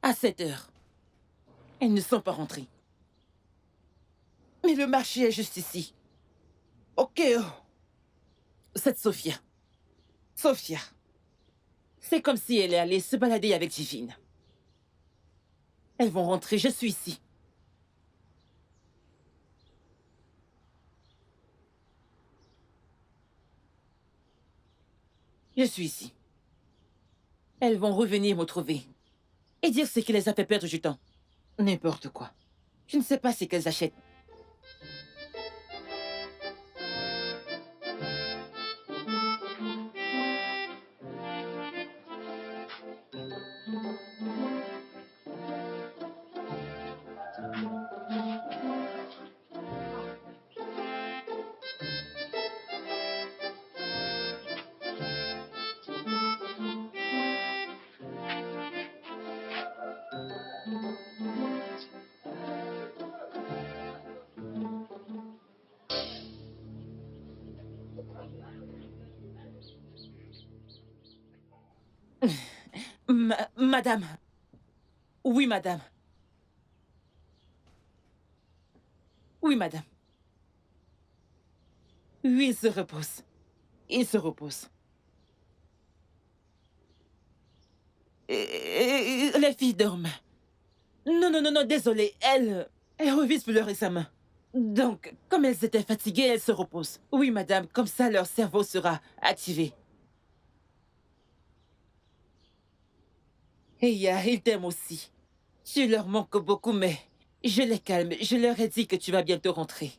À 7 heures. Elles ne sont pas rentrées. Mais le marché est juste ici. Ok. Oh. Cette Sophia. Sophia. C'est comme si elle est allée se balader avec Divine. Elles vont rentrer, je suis ici. Je suis ici. Elles vont revenir me trouver. Et dire ce qui les a fait perdre du temps. N'importe quoi. Je ne sais pas ce qu'elles achètent. Madame. Oui, madame. Oui, madame. Oui, il se repose. Il se repose. Les filles dorment. Non, désolée. Elles revisent plus récemment. Donc, comme elles étaient fatiguées, elles se reposent. Oui, madame, comme ça, leur cerveau sera activé. Et ils t'aiment aussi. Tu leur manques beaucoup, mais je les calme. Je leur ai dit que tu vas bientôt rentrer.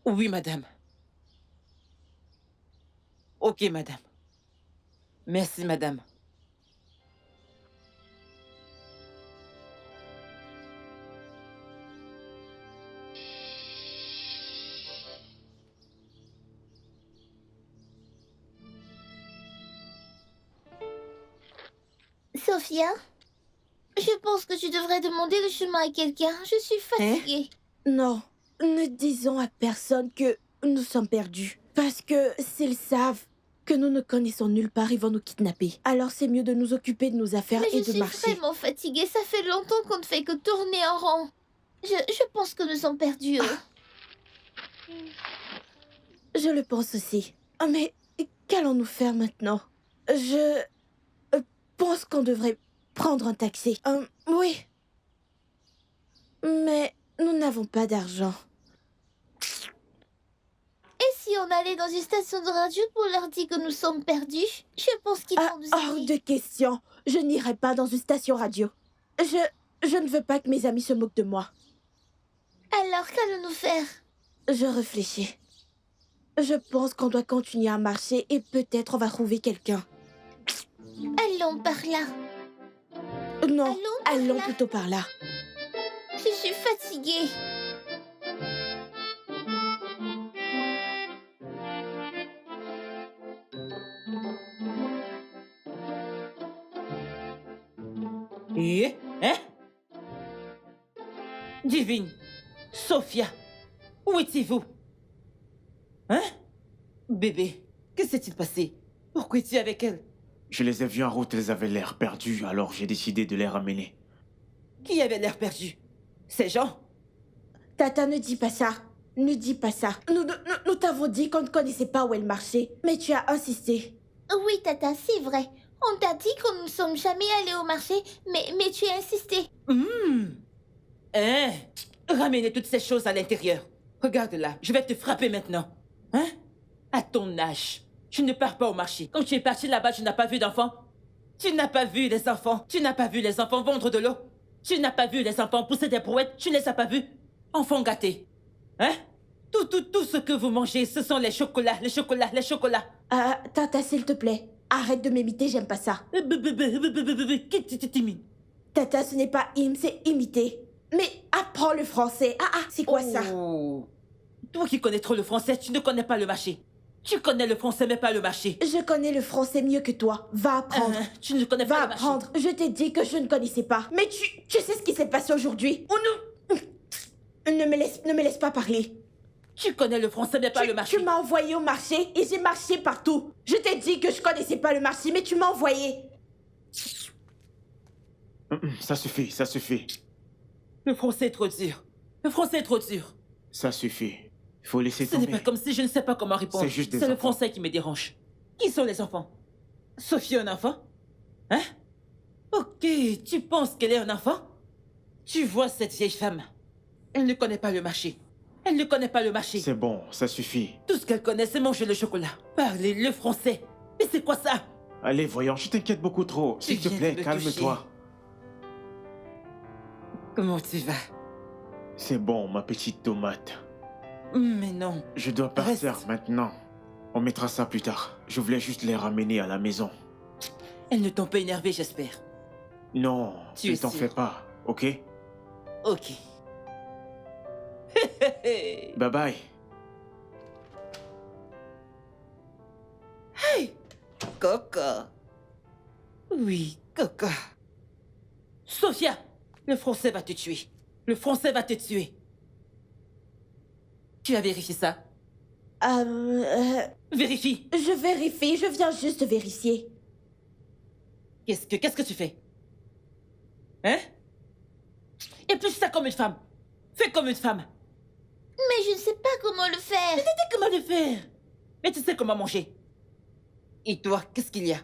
Oui, madame. Ok, madame. Merci, madame. Sophia, je pense que tu devrais demander le chemin à quelqu'un. Je suis fatiguée. Non, ne disons à personne que nous sommes perdus. Parce que s'ils savent que nous ne connaissons nulle part, ils vont nous kidnapper. Alors c'est mieux de nous occuper de nos affaires Mais et je de suis marcher. vraiment fatiguée. Ça fait longtemps qu'on ne fait que tourner en rond. Je pense que nous sommes perdus. Je le pense aussi. Ah, mais qu'allons-nous faire maintenant? Je pense qu'on devrait prendre un taxi. Oui. Mais nous n'avons pas d'argent. Et si on allait dans une station de radio pour leur dire que nous sommes perdus? Je pense qu'ils vont nous Hors aider. de question. Je n'irai pas dans une station radio. Je ne veux pas que mes amis se moquent de moi. Alors, qu'allons-nous faire? Je réfléchis. Je pense qu'on doit continuer à marcher et peut-être on va trouver quelqu'un. Allons par là. Non, par allons là. plutôt par là. Je suis fatiguée. Hein? Divine, Sophia, où étiez-vous? Hein? Bébé, que s'est-il passé? Pourquoi es-tu avec elle? Je les ai vus en route, elles avaient l'air perdues, alors j'ai décidé de les ramener. Qui avait l'air perdu? Ces gens? Tata, ne dis pas ça. Ne dis pas ça. Nous t'avons dit qu'on ne connaissait pas où elle marchait, mais tu as insisté. Oui, Tata, c'est vrai. On t'a dit qu'on ne sommes jamais allés au marché, mais tu as insisté. Hein? ramener toutes ces choses à l'intérieur. Regarde là, je vais te frapper maintenant. Hein? À ton âge, tu ne pars pas au marché. Quand tu es parti là-bas, tu n'as pas vu d'enfants. Tu n'as pas vu les enfants. Tu n'as pas vu les enfants vendre de l'eau. Tu n'as pas vu les enfants pousser des brouettes. Tu ne les as pas vus. Enfants gâtés. Hein? Tout ce que vous mangez, ce sont les chocolats, les chocolats, les chocolats. Tata, s'il te plaît, arrête de m'imiter, j'aime pas ça. Qui t'imite? Tata, ce n'est pas c'est imiter. Mais apprends le français. C'est quoi ça? Oh. Toi qui connais trop le français, tu ne connais pas le marché. Tu connais le français, mais pas le marché. Je connais le français mieux que toi. Va apprendre. Tu ne connais pas Va le marché. apprendre. Je t'ai dit que je ne connaissais pas. Mais tu sais ce qui s'est passé aujourd'hui? Ne me laisse pas parler. Tu connais le français, mais pas le marché. Tu m'as envoyé au marché et j'ai marché partout. Je t'ai dit que je connaissais pas le marché, mais tu m'as envoyé. Ça suffit, ça suffit. Le français est trop dur. Le français est trop dur. Ça suffit. Il faut laisser Ce n'est tomber. pas comme si je ne sais pas comment répondre. C'est juste des C'est le enfants. français qui me dérange. Qui sont les enfants? Sophie est un enfant? Hein? Ok, tu penses qu'elle est un enfant? Tu vois cette vieille femme? Elle ne connaît pas le marché. Elle ne connaît pas le marché. C'est bon, ça suffit. Tout ce qu'elle connaît, c'est manger le chocolat. Parler le français. Mais c'est quoi ça? Allez, voyons, je t'inquiète beaucoup trop. S'il te viens plaît, de me calme-toi. Comment tu vas? C'est bon, ma petite tomate. Mais non. Je dois partir Reste. maintenant. On mettra ça plus tard. Je voulais juste les ramener à la maison. Elles ne t'ont pas énervé, j'espère. Non, Tu ne es t'en sûr? fais pas, ok? Ok. Bye bye. Hey, Coco. Oui, Coco. Sophia, le français va te tuer. Le français va te tuer. Tu as vérifié ça? Vérifie. Je vérifie, je viens juste de vérifier. Qu'est-ce que tu fais? Hein? Et plus ça comme une femme. Fais comme une femme. Mais je ne sais pas comment le faire. Tu sais comment le faire. Mais tu sais comment manger. Et toi, qu'est-ce qu'il y a?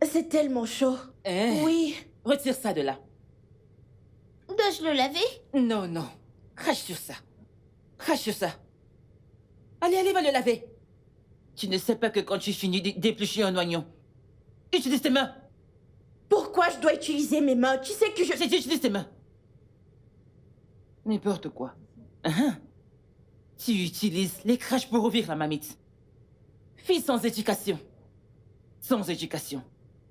C'est tellement chaud. Hein? Oui. Retire ça de là. Dois-je le laver? Non, non. Crache sur ça. Crache sur ça. Allez, va le laver. Tu ne sais pas que quand tu finis d'éplucher un oignon, utilise tes mains. Pourquoi je dois utiliser mes mains? Tu sais que je... Tu utilises tes mains. N'importe quoi. Hein? Tu utilises les craches pour ouvrir la mamite. Fille sans éducation. Sans éducation.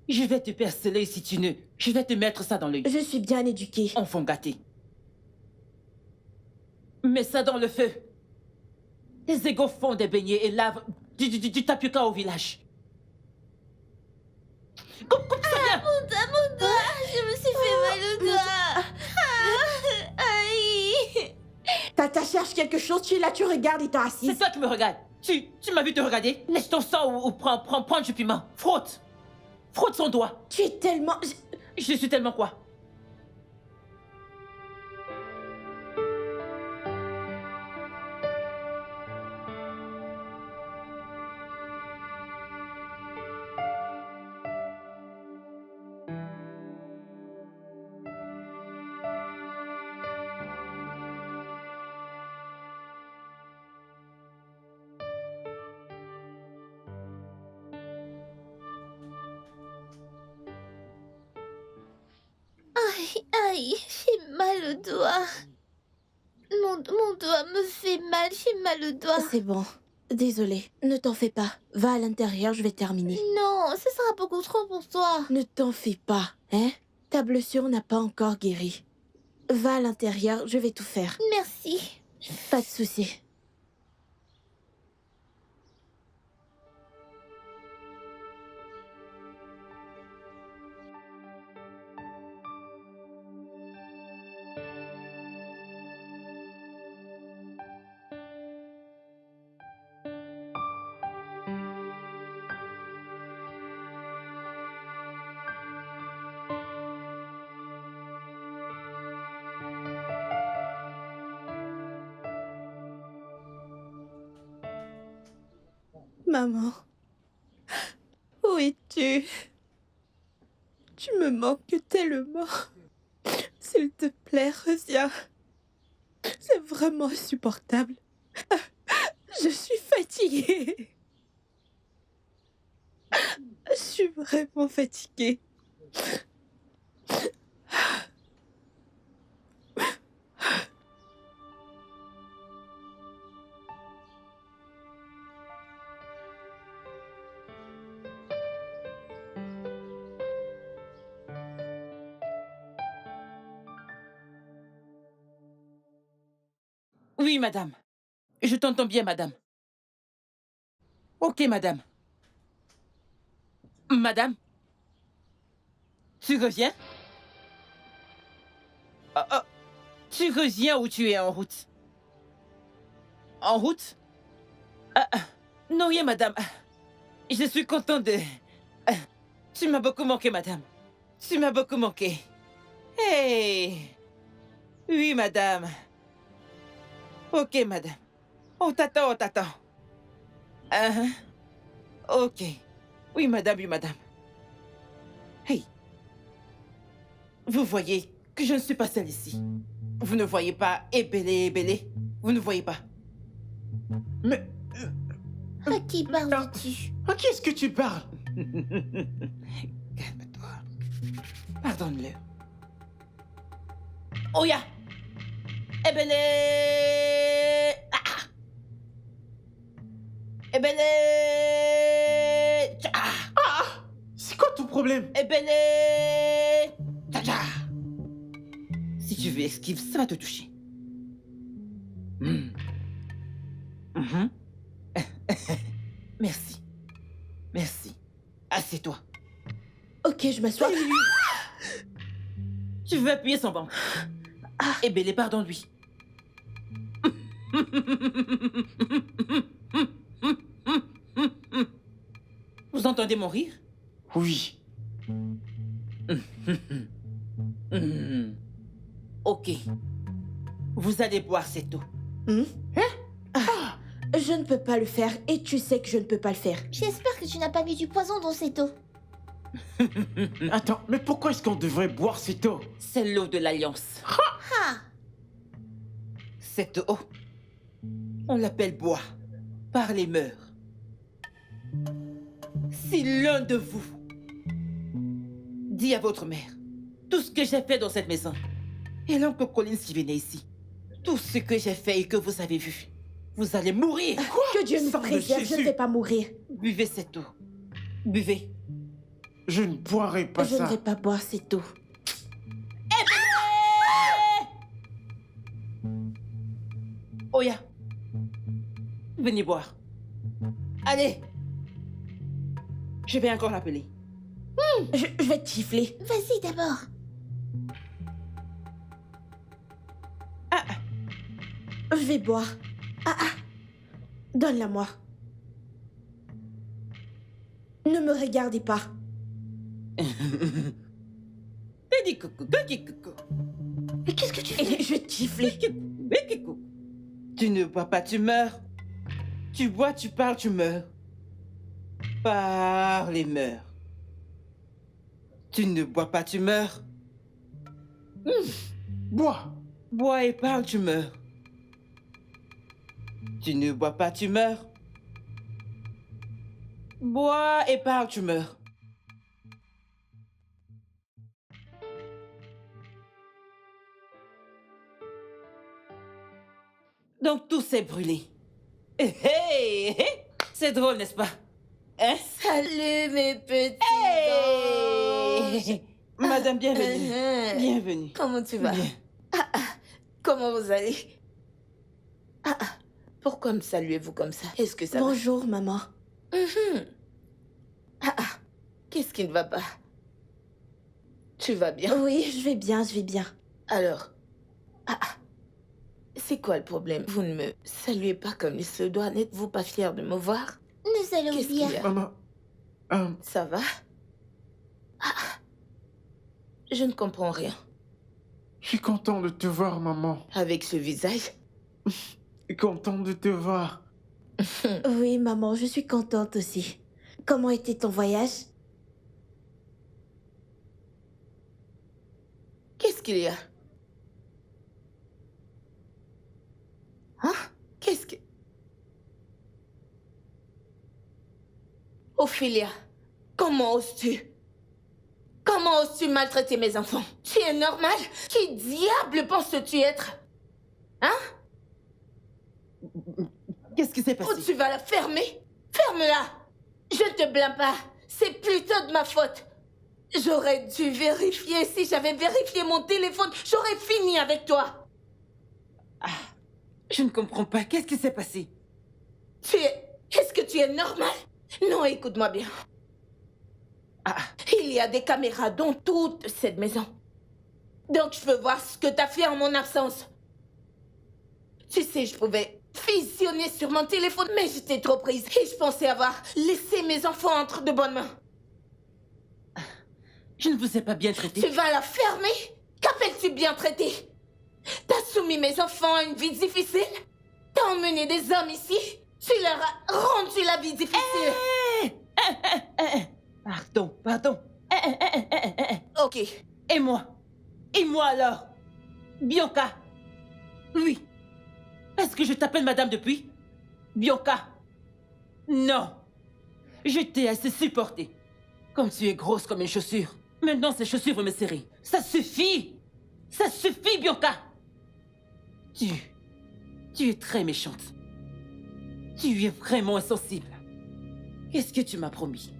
Je vais te perceler si tu ne... Je vais te mettre ça dans l'œil. Je suis bien éduquée. Enfant gâté. Mets ça dans le feu. Les égaux font des beignets et lavent du tapioca au village. Coupe ça bien. Mon doigt, je me suis fait mal au doigt. Aïe. Tata cherche quelque chose, tu es là, tu regardes et t'es C'est assise. toi qui me regardes. Tu m'as vu te regarder? Laisse ton sang ou prends du piment. Frotte. Frotte son doigt. Tu es tellement... Je suis tellement quoi? Aïe, j'ai mal au doigt. Mon doigt me fait mal, j'ai mal au doigt. C'est bon. Désolée, ne t'en fais pas. Va à l'intérieur, je vais terminer. Non, ce sera beaucoup trop pour toi. Ne t'en fais pas, hein? Ta blessure n'a pas encore guéri. Va à l'intérieur, je vais tout faire. Merci. Pas de souci. Maman, où es-tu? Tu me manques tellement. S'il te plaît, reviens. C'est vraiment insupportable. Je suis fatiguée. Je suis vraiment fatiguée. Oui, madame. Je t'entends bien, madame. Ok, madame. Madame, tu reviens? Ah, ah, tu reviens ou tu es en route? En route? Non, rien, madame. Je suis content de... Ah, tu m'as beaucoup manqué, madame. Tu m'as beaucoup manqué. Hey! Oui, madame. Ok, madame. On t'attend, on t'attend. Ah, ok. Oui, madame, oui, madame. Hey! Vous voyez que je ne suis pas seule ici. Vous ne voyez pas Ebélé, Ebélé. Vous ne voyez pas. Mais À qui parles-tu? à qui est-ce que tu parles? Calme-toi. Pardonne-le. Oya! Ebélé! Ah! Ebélé! Ah! C'est quoi ton problème? Ebélé! Tcha-tcha! Si tu veux esquive, ça va te toucher. Hmm. Mhm. Merci. Merci. Assieds-toi. Ok, je m'assois. Tu veux appuyer son ventre. Ebélé, pardonne-lui. Vous entendez mon rire? Oui. Ok. Vous allez boire cette eau. Je ne peux pas le faire et tu sais que je ne peux pas le faire. J'espère que tu n'as pas mis du poison dans cette eau. Attends, mais pourquoi est-ce qu'on devrait boire cette eau? C'est l'eau de l'Alliance. Ah! Cette eau, on l'appelle bois par les mœurs. Si l'un de vous dit à votre mère tout ce que j'ai fait dans cette maison, et l'oncle Collins qui venait ici, tout ce que j'ai fait et que vous avez vu, vous allez mourir. Que Dieu nous Sang de préserve, je ne Jésus. vais pas mourir. Buvez cette eau. Buvez. Je ne boirai pas Je ne ça. vais pas boire cette eau. Oya, venez boire. Allez. Je vais encore l'appeler. Je vais te gifler. Vas-y d'abord. Je vais boire. Donne-la-moi. Ne me regardez pas. Petit coucou, petit coucou. Mais qu'est-ce que tu fais? Et je vais te gifler. Petit coucou. Tu ne bois pas, tu meurs. Tu bois, tu parles, tu meurs. Parle et meurs. Tu ne bois pas, tu meurs. Bois. Bois et parle, tu meurs. Tu ne bois pas, tu meurs. Bois et parle, tu meurs. Donc tout s'est brûlé. C'est drôle, n'est-ce pas? Hein? Salut mes petits anges. Madame, bienvenue. Bienvenue. Comment tu vas? Bien. Comment vous allez? Pourquoi me saluez-vous comme ça? Est-ce que ça va? Bonjour, maman. Qu'est-ce qui ne va pas? Tu vas bien? Oui, je vais bien, je vais bien. Alors, c'est quoi le problème? Vous ne me saluez pas comme il se doit. N'êtes-vous pas fière de me voir? Nous allons Qu'est-ce bien. qu'il y a? Maman. Ça va? Je ne comprends rien. Je suis content de te voir, maman. Avec ce visage? Content de te voir. Oui, maman, je suis contente aussi. Comment était ton voyage? Qu'est-ce qu'il y a? Ophélia, comment oses-tu? Comment oses-tu maltraiter mes enfants? Tu es normal? Qui diable penses-tu être? Hein? Qu'est-ce qui s'est Oh, passé? tu vas la fermer? Ferme-la! Je ne te blâme pas. C'est plutôt de ma faute. J'aurais dû vérifier. Si j'avais vérifié mon téléphone, j'aurais fini avec toi. Je ne comprends pas. Qu'est-ce qui s'est passé? Est-ce que tu es normal? Non, écoute-moi bien. Il y a des caméras dans toute cette maison. Donc je peux voir ce que t'as fait en mon absence. Tu sais, je pouvais visionner sur mon téléphone, mais j'étais trop prise. Et je pensais avoir laissé mes enfants entre de bonnes mains. Je ne vous ai pas bien traité. Tu vas la fermer? Qu'appelles-tu bien traité? T'as soumis mes enfants à une vie difficile? T'as emmené des hommes ici? Tu leur as rendu la vie difficile? Pardon. Ok. Et moi? Et moi alors? Bianca? Oui. Est-ce que je t'appelle madame depuis? Bianca? Non. Je t'ai assez supporté. Comme tu es grosse comme une chaussure. Maintenant, ces chaussures vont me serrer. Ça suffit! Ça suffit, Bianca! Tu es très méchante. Tu es vraiment insensible. Qu'est-ce que tu m'as promis?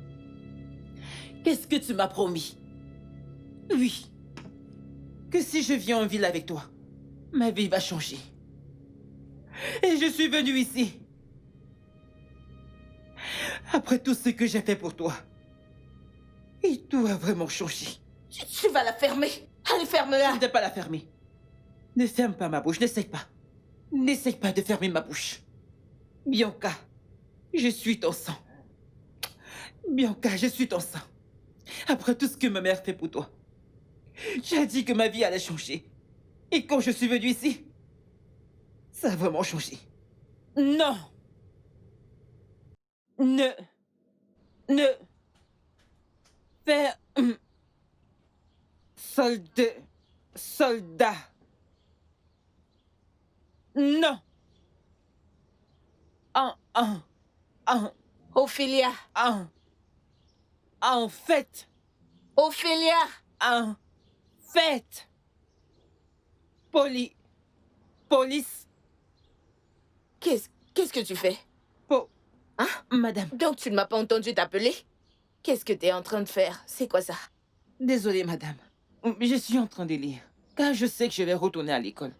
Qu'est-ce que tu m'as promis? Oui. Que si je viens en ville avec toi, ma vie va changer. Et je suis venue ici. Après tout ce que j'ai fait pour toi. Et tout a vraiment changé. Tu vas la fermer. Allez, Je ferme-la. ne vais pas la fermer. Ne ferme pas ma bouche, n'essaye pas. N'essaye pas de fermer ma bouche. Bianca, je suis ton sang. Bianca, je suis ton sang. Après tout ce que ma mère fait pour toi, j'ai dit que ma vie allait changer. Et quand je suis venue ici, ça a vraiment changé. Non. Ne faire soldat. Non. Ophélia. En fait. Ophélia. En fait. Police. Qu'est-ce que tu fais? Hein? Madame. Donc tu ne m'as pas entendu t'appeler? Qu'est-ce que t'es en train de faire? C'est quoi ça? Désolée, madame. Je suis en train de lire. Car je sais que je vais retourner à l'école.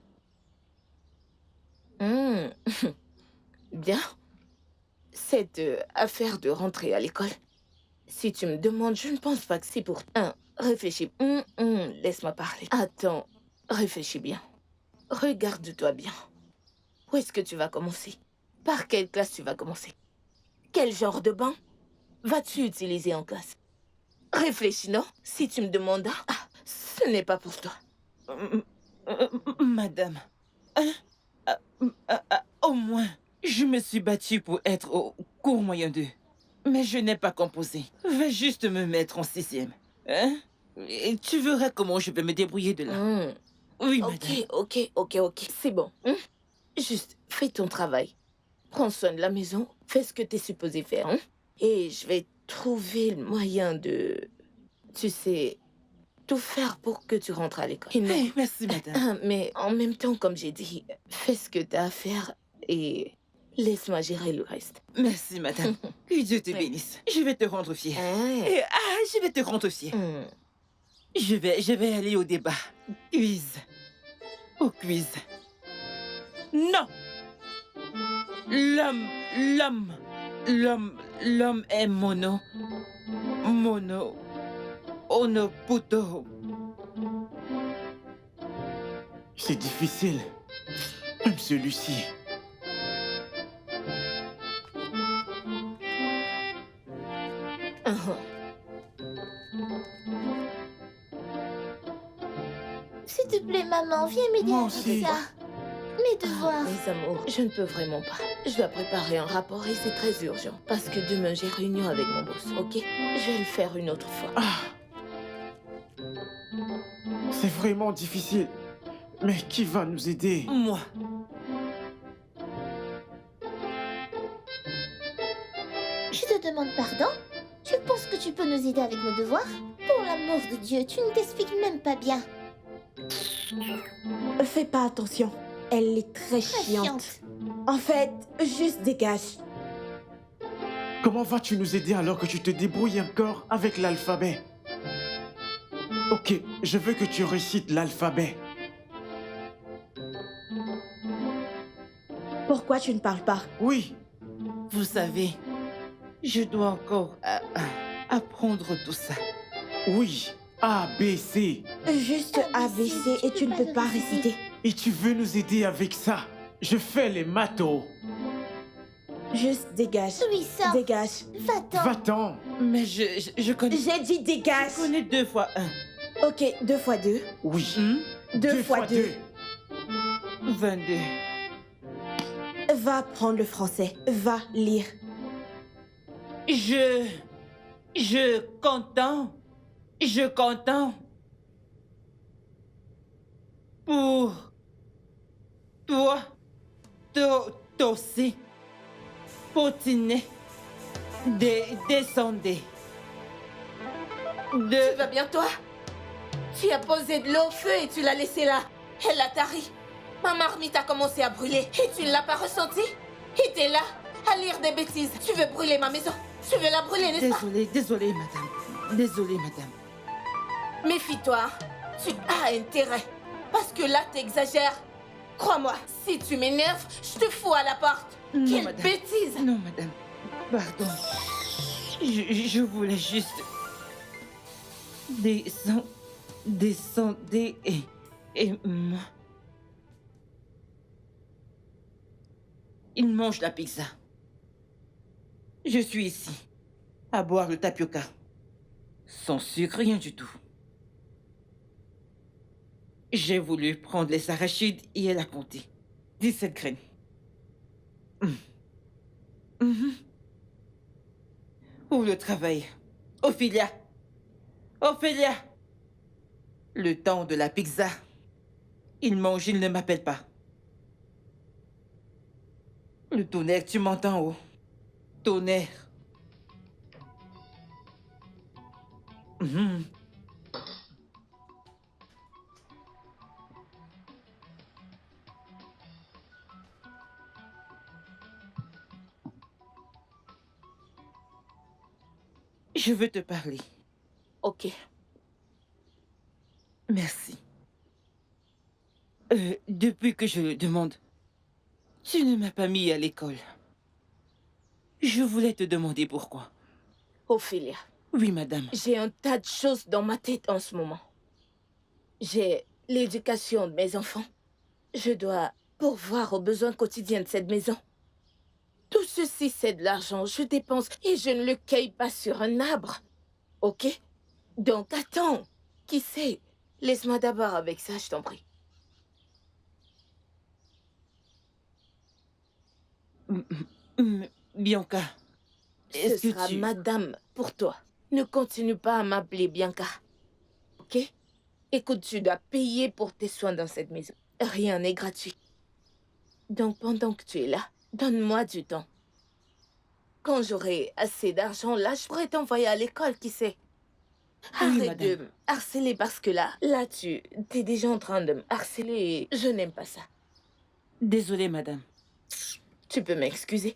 Bien. Cette affaire de rentrer à l'école. Si tu me demandes, je ne pense pas que c'est pour... Réfléchis. Laisse-moi parler. Attends, réfléchis bien. Regarde-toi bien. Où est-ce que tu vas commencer? Par quelle classe tu vas commencer? Quel genre de banc vas-tu utiliser en classe? Réfléchis, non? Si tu me demandes, ce n'est pas pour toi. Madame, au moins, je me suis battue pour être au cours moyen 2. Mais je n'ai pas composé. Va juste me mettre en 6e. Hein? Et tu verras comment je vais me débrouiller de là. Oui, madame. Ok. C'est bon. Juste, fais ton travail. Prends soin de la maison. Fais ce que t'es supposé faire. Et je vais trouver le moyen de... Tu sais... tout faire pour que tu rentres à l'école. Hey, merci, madame. Mais en même temps, comme j'ai dit, fais ce que tu as à faire et laisse-moi gérer le reste. Merci, madame. Que Dieu te bénisse. Je vais te rendre fière. Et, je vais te rendre fière. Je vais aller au débat. Quiz. Au quiz. Non! L'homme est mono. Onoputo. C'est difficile. Même celui-ci. S'il te plaît, maman, viens m'aider Moi avec aussi. ça. Mes devoirs. Mes amours, je ne peux vraiment pas. Je dois préparer un rapport et c'est très urgent. Parce que demain, j'ai réunion avec mon boss, ok? Je vais le faire une autre fois. C'est vraiment difficile. Mais qui va nous aider? Moi. Je te demande pardon, Tu penses que tu peux nous aider avec nos devoirs? Pour l'amour de Dieu, tu ne t'expliques même pas bien. Fais pas attention. Elle est très chiante. En fait, juste dégage. Comment vas-tu nous aider alors que tu te débrouilles encore avec l'alphabet? Ok, je veux que tu récites l'alphabet. Pourquoi tu ne parles pas? Oui, Vous savez, je dois encore apprendre tout ça. oui. A, B, C. Juste ABC et tu ne peux pas réciter. Et tu veux nous aider avec ça? Je fais les mathos. Juste dégage. Oui, sors. Dégage. Va-t'en. Va-t'en. Mais je connais... J'ai dit dégage. Je connais 2 fois 1. Ok, 2 fois 2. Oui. 2 fois 2. 22. Va apprendre le français. Va lire. Je content. Je content. Pour toi, aussi, potiner, descendez. Tu vas bien, toi? Tu as posé de l'eau au feu et tu l'as laissé là. Elle a tari. Ma marmite a commencé à brûler et tu ne l'as pas ressenti? Et t'es là, à lire des bêtises. Tu veux brûler ma maison? Tu veux la brûler, n'est-ce pas? Désolée, madame. Désolée, madame. Méfie-toi, tu as intérêt. Parce que là, t'exagères. Crois-moi, si tu m'énerves, je te fous à la porte. Non, Quelle madame. bêtise! Non, madame. Pardon. Je voulais juste... Descendez et moi... Il mange la pizza. Je suis ici, à boire le tapioca. Sans sucre, rien du tout. J'ai voulu prendre les arachides et elle a compté. 17 graines. Où le travail? Ophélia! Ophélia! Le temps de la pizza. Il mange, il ne m'appelle pas. Le tonnerre, tu m'entends, oh? Tonnerre. Je veux te parler. Ok. Merci. Depuis que je le demande, tu ne m'as pas mis à l'école. Je voulais te demander pourquoi. Ophélia, Oui, madame. j'ai un tas de choses dans ma tête en ce moment. J'ai l'éducation de mes enfants. Je dois pourvoir aux besoins quotidiens de cette maison. Tout ceci, c'est de l'argent. Je dépense et je ne le cueille pas sur un arbre. Ok? Donc attends. Qui sait? Laisse-moi d'abord avec ça, je t'en prie. Bianca, est-ce Ce que sera tu... madame pour toi. Ne continue pas à m'appeler Bianca. Ok? Écoute, tu dois payer pour tes soins dans cette maison. Rien n'est gratuit. Donc pendant que tu es là, donne-moi du temps. Quand j'aurai assez d'argent, là, je pourrai t'envoyer à l'école, qui sait? Oui, Arrête de madame. me harceler parce que là, tu es déjà en train de me harceler et je n'aime pas ça. Désolée, madame. Tu peux m'excuser?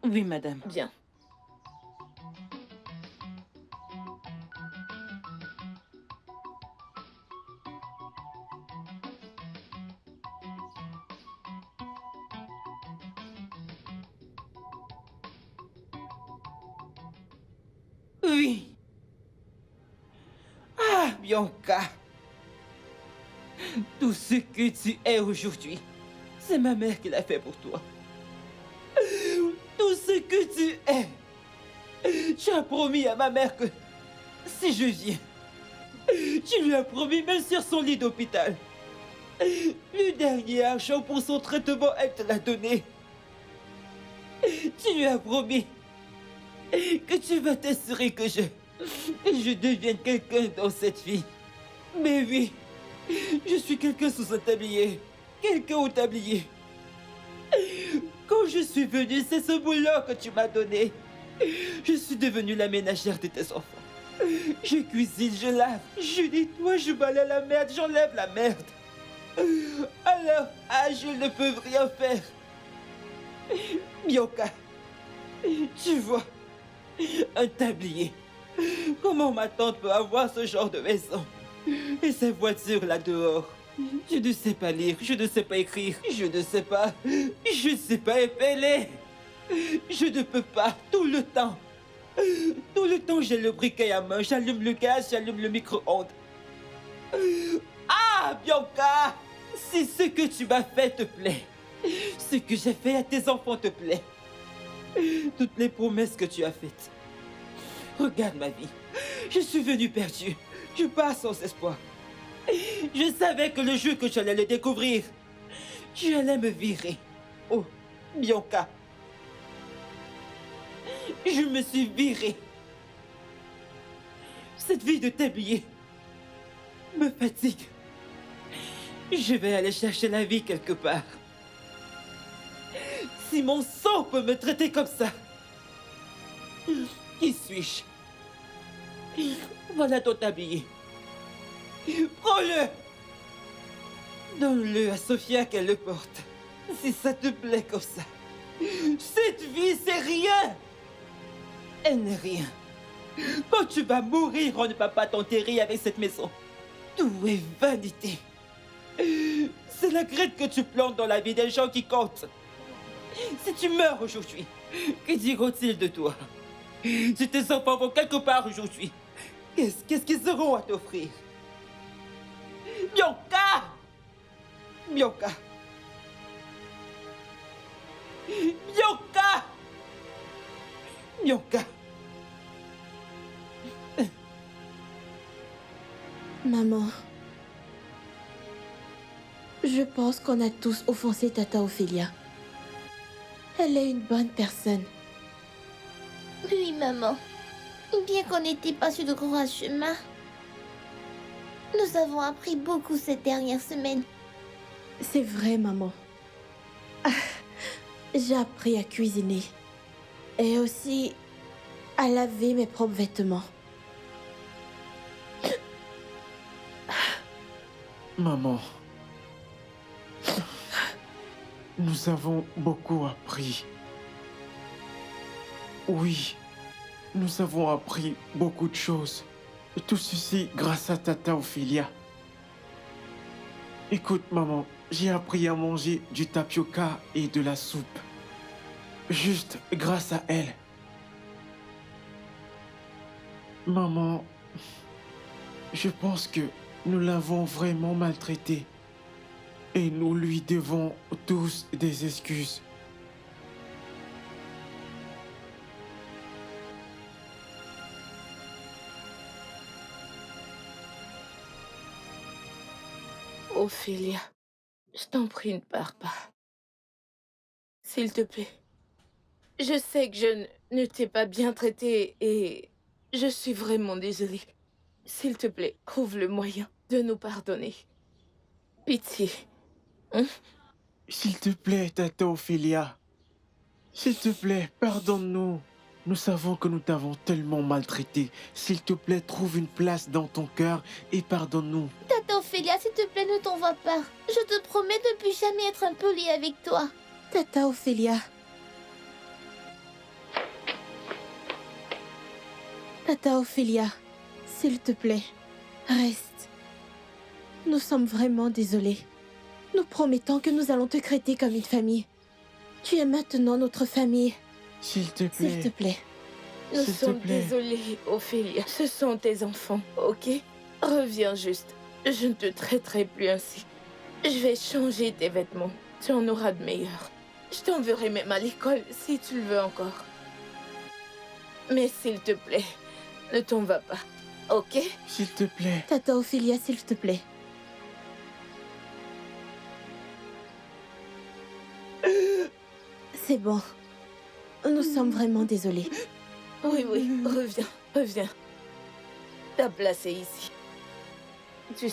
Oui, madame. Bien. Oui. Ah, Bianca. Tout ce que tu es aujourd'hui, c'est ma mère qui l'a fait pour toi. Tout ce que tu es. Tu as promis à ma mère que si je viens, tu lui as promis même sur son lit d'hôpital. Le dernier argent pour son traitement, elle te l'a donné. Tu lui as promis que tu vas t'assurer que je devienne quelqu'un dans cette vie. Mais oui, je suis quelqu'un sous un tablier. Quelqu'un au tablier. Quand je suis venue, c'est ce boulot que tu m'as donné. Je suis devenue la ménagère de tes enfants. Je cuisine, je lave, je nettoie, je balaye la merde, j'enlève la merde. Alors, je ne peux rien faire. Myoka, tu vois, un tablier. Comment ma tante peut avoir ce genre de maison? Et ces voitures là dehors? Je ne sais pas lire, je ne sais pas écrire, je ne sais pas épeler. Je ne peux pas, tout le temps. Tout le temps, j'ai le briquet à main, j'allume le gaz, j'allume le micro-ondes. Ah, Bianca! Si ce que tu m'as fait te plaît, ce que j'ai fait à tes enfants te plaît, toutes les promesses que tu as faites. Regarde ma vie, je suis venue perdue, je pars sans espoir. Je savais que le jour que j'allais le découvrir, tu allais me virer. Oh, Bianca. Je me suis virée. Cette vie de tablier me fatigue. Je vais aller chercher la vie quelque part. Si mon sang peut me traiter comme ça, qui suis-je? Voilà ton tablier. Prends-le. Donne-le à Sophia qu'elle le porte. Si ça te plaît comme ça. Cette vie, c'est rien. Elle n'est rien. Quand tu vas mourir, on ne va pas t'enterrer avec cette maison. Tout est vanité. C'est la graine que tu plantes dans la vie des gens qui comptent. Si tu meurs aujourd'hui, que diront-ils de toi? Si tes enfants vont quelque part aujourd'hui, qu'est-ce qu'ils auront à t'offrir? Bianca! Bianca! Bianca! Bianca! Maman, je pense qu'on a tous offensé Tata Ophélia. Elle est une bonne personne. Oui, maman. Bien qu'on n'était pas sur de grands chemins, nous avons appris beaucoup cette dernière semaine. C'est vrai, maman. J'ai appris à cuisiner. Et aussi à laver mes propres vêtements. Maman, nous avons beaucoup appris. Oui, nous avons appris beaucoup de choses. Et tout ceci grâce à Tata Ophélia. Écoute, maman, j'ai appris à manger du tapioca et de la soupe. Juste grâce à elle. Maman, je pense que nous l'avons vraiment maltraité. Et nous lui devons tous des excuses. Ophélia, je t'en prie, ne pars pas. S'il te plaît. Je sais que ne t'ai pas bien traité et je suis vraiment désolée. S'il te plaît, trouve le moyen de nous pardonner. Pitié. Hein? S'il te plaît, Tata Ophélia. S'il te plaît, pardonne-nous. Nous savons que nous t'avons tellement maltraité. S'il te plaît, trouve une place dans ton cœur et pardonne-nous. Tata Ophélia, s'il te plaît, ne t'en va pas. Je te promets de ne plus jamais être impolie avec toi. Tata Ophélia. Tata Ophélia, s'il te plaît, reste. Nous sommes vraiment désolés. Nous promettons que nous allons te traiter comme une famille. Tu es maintenant notre famille. S'il te S'il te plaît. plaît. Nous S'il te sommes plaît. désolés, Ophélia. Ce sont tes enfants, ok? Reviens juste. Je ne te traiterai plus ainsi. Je vais changer tes vêtements. Tu en auras de meilleurs. Je t'enverrai même à l'école si tu le veux encore. Mais s'il te plaît, ne t'en va pas, ok? S'il te plaît. Tata Ophélia, s'il te plaît. C'est bon. Nous sommes vraiment désolés. Oui, reviens, reviens. Ta place est ici. Tu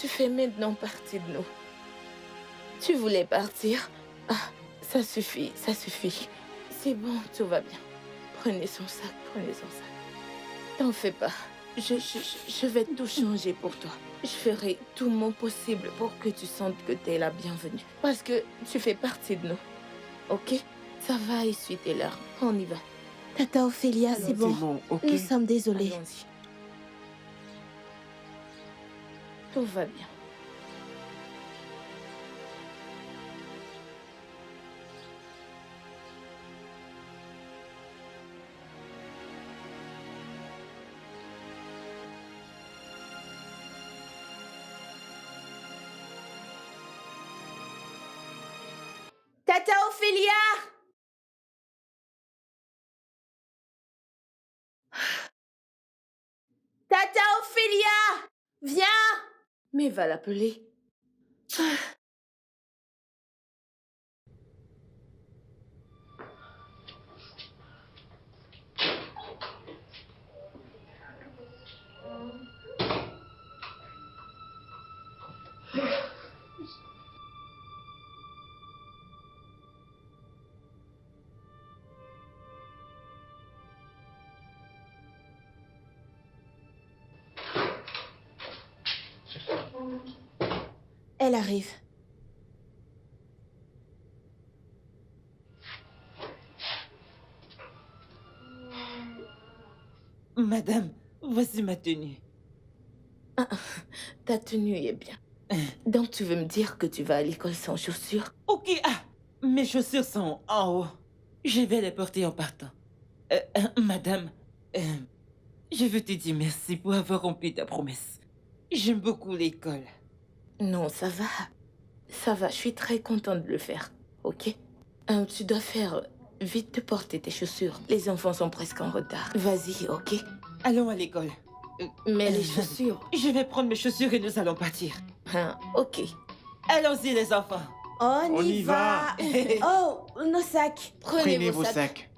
fais maintenant partie de nous. Tu voulais partir? Ah, ça suffit, ça suffit. C'est bon, tout va bien. Prenez son sac, prenez son sac. T'en fais pas. Je vais tout changer pour toi. Je ferai tout mon possible pour que tu sentes que t'es la bienvenue. Parce que tu fais partie de nous. Ok? Ça va, essuie tes larmes. On y va. Tata Ophélia, c'est bon. ok. Nous sommes désolés. Allons-y. Tout va bien. Tata Ophélia! Tata Ophélia! Viens! Mais va l'appeler. Elle arrive. Madame, voici ma tenue. Ta tenue est bien. Donc tu veux me dire que tu vas à l'école sans chaussures? Ok, mes chaussures sont en haut. Je vais les porter en partant. Madame, je veux te dire merci pour avoir rempli ta promesse. J'aime beaucoup l'école. Non, ça va. Ça va, je suis très contente de le faire. Ok? Tu dois faire vite de porter tes chaussures. Les enfants sont presque en retard. Vas-y, ok? Allons à l'école. Mais les chaussures... Je vais prendre mes chaussures et nous allons partir. Hein, ok. Allons-y les enfants. On y y va. Oh, nos sacs. Prenez, vos sacs.